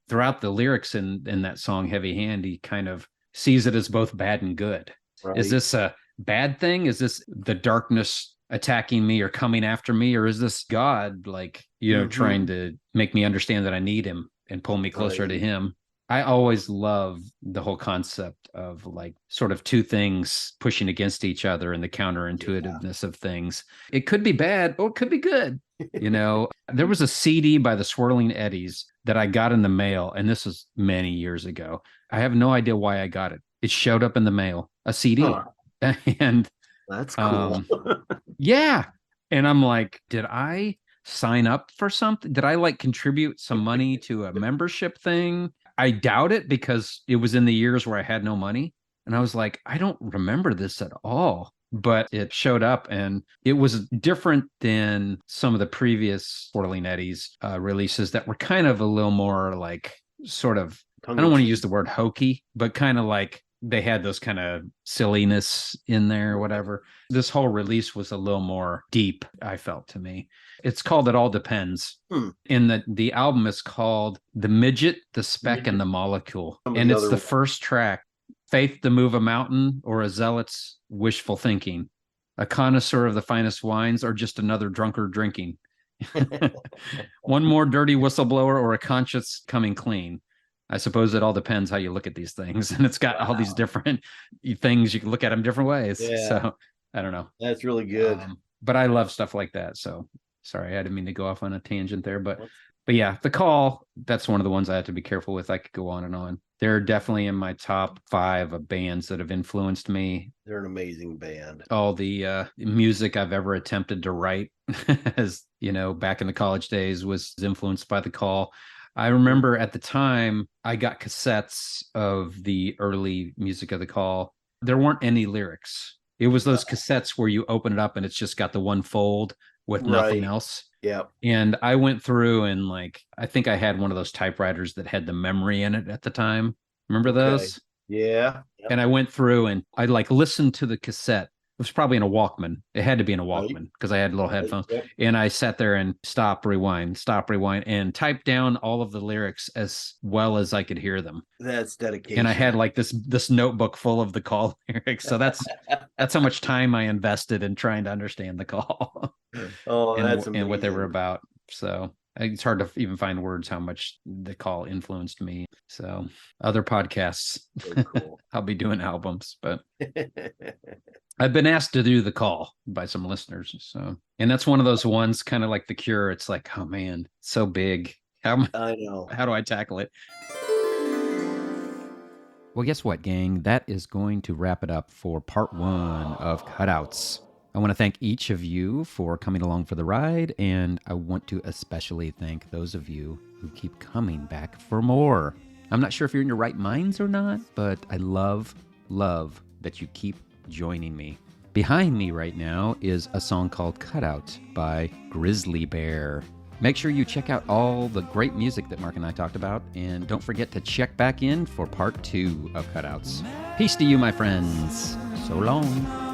Speaker 3: throughout the lyrics in that song, Heavy Hand, he kind of sees it as both bad and good. Is this a bad thing? Is this the darkness attacking me or coming after me, or is this God like trying to make me understand that I need him and pull me closer to him? I always love the whole concept of like sort of two things pushing against each other and the counterintuitiveness of things. It could be bad or it could be good. There was a CD by the Swirling Eddies that I got in the mail, and this was many years ago. I have no idea why I got it. It showed up in the mail, a CD. And
Speaker 4: that's cool.
Speaker 3: Yeah. And I'm like, did I sign up for something? Did I like contribute some money to a membership thing? I doubt it, because it was in the years where I had no money. And I was like, I don't remember this at all. But it showed up, and it was different than some of the previous Swirling Eddies releases that were kind of a little more like sort of, I don't want to use the word hokey, but kind of like they had those kind of silliness in there or whatever. This whole release was a little more deep, I felt, to me. It's called It All Depends. And the album is called The Midget, the Speck, and the Molecule. And it's the first track. Faith to move a mountain, or a zealot's wishful thinking, a connoisseur of the finest wines, or just another drunkard drinking. One more dirty whistleblower, or a conscience coming clean. I suppose it all depends how you look at these things. And it's got all these different things. You can look at them different ways. So I don't know.
Speaker 4: That's really good.
Speaker 3: But I love stuff like that. So sorry, I didn't mean to go off on a tangent there, but yeah, The Call, that's one of the ones I have to be careful with. I could go on and on. They're definitely in my top 5 of bands that have influenced me.
Speaker 4: They're an amazing band.
Speaker 3: All the music I've ever attempted to write, as you know, back in the college days, was influenced by The Call. I remember at the time I got cassettes of the early music of The Call. There weren't any lyrics. It was those cassettes where you open it up and it's just got the one fold with nothing else.
Speaker 4: Yeah.
Speaker 3: And I went through and I think I had one of those typewriters that had the memory in it at the time. Remember those?
Speaker 4: Yeah. Yep.
Speaker 3: And I went through and I listened to the cassette. It was probably in a Walkman. It had to be in a Walkman because I had little headphones.
Speaker 4: Yep.
Speaker 3: And I sat there and stop, rewind, and typed down all of the lyrics as well as I could hear them.
Speaker 4: That's dedication.
Speaker 3: And I had this notebook full of The Call lyrics. So that's how much time I invested in trying to understand The Call.
Speaker 4: Oh, that's
Speaker 3: and what they were about. So it's hard to even find words how much The Call influenced me. So other podcasts,
Speaker 4: cool.
Speaker 3: I'll be doing albums, but I've been asked to do The Call by some listeners. So, and that's one of those ones kind of like The Cure. It's like, oh man, so big.
Speaker 4: I know.
Speaker 3: How do I tackle it?
Speaker 1: Well, guess what, gang? That is going to wrap it up for part 1 of Cutouts. I want to thank each of you for coming along for the ride, and I want to especially thank those of you who keep coming back for more. I'm not sure if you're in your right minds or not, but I love that you keep joining me. Behind me right now is a song called Cutout by Grizzly Bear. Make sure you check out all the great music that Mark and I talked about, and don't forget to check back in for part 2 of Cutouts. Peace to you, my friends. So long.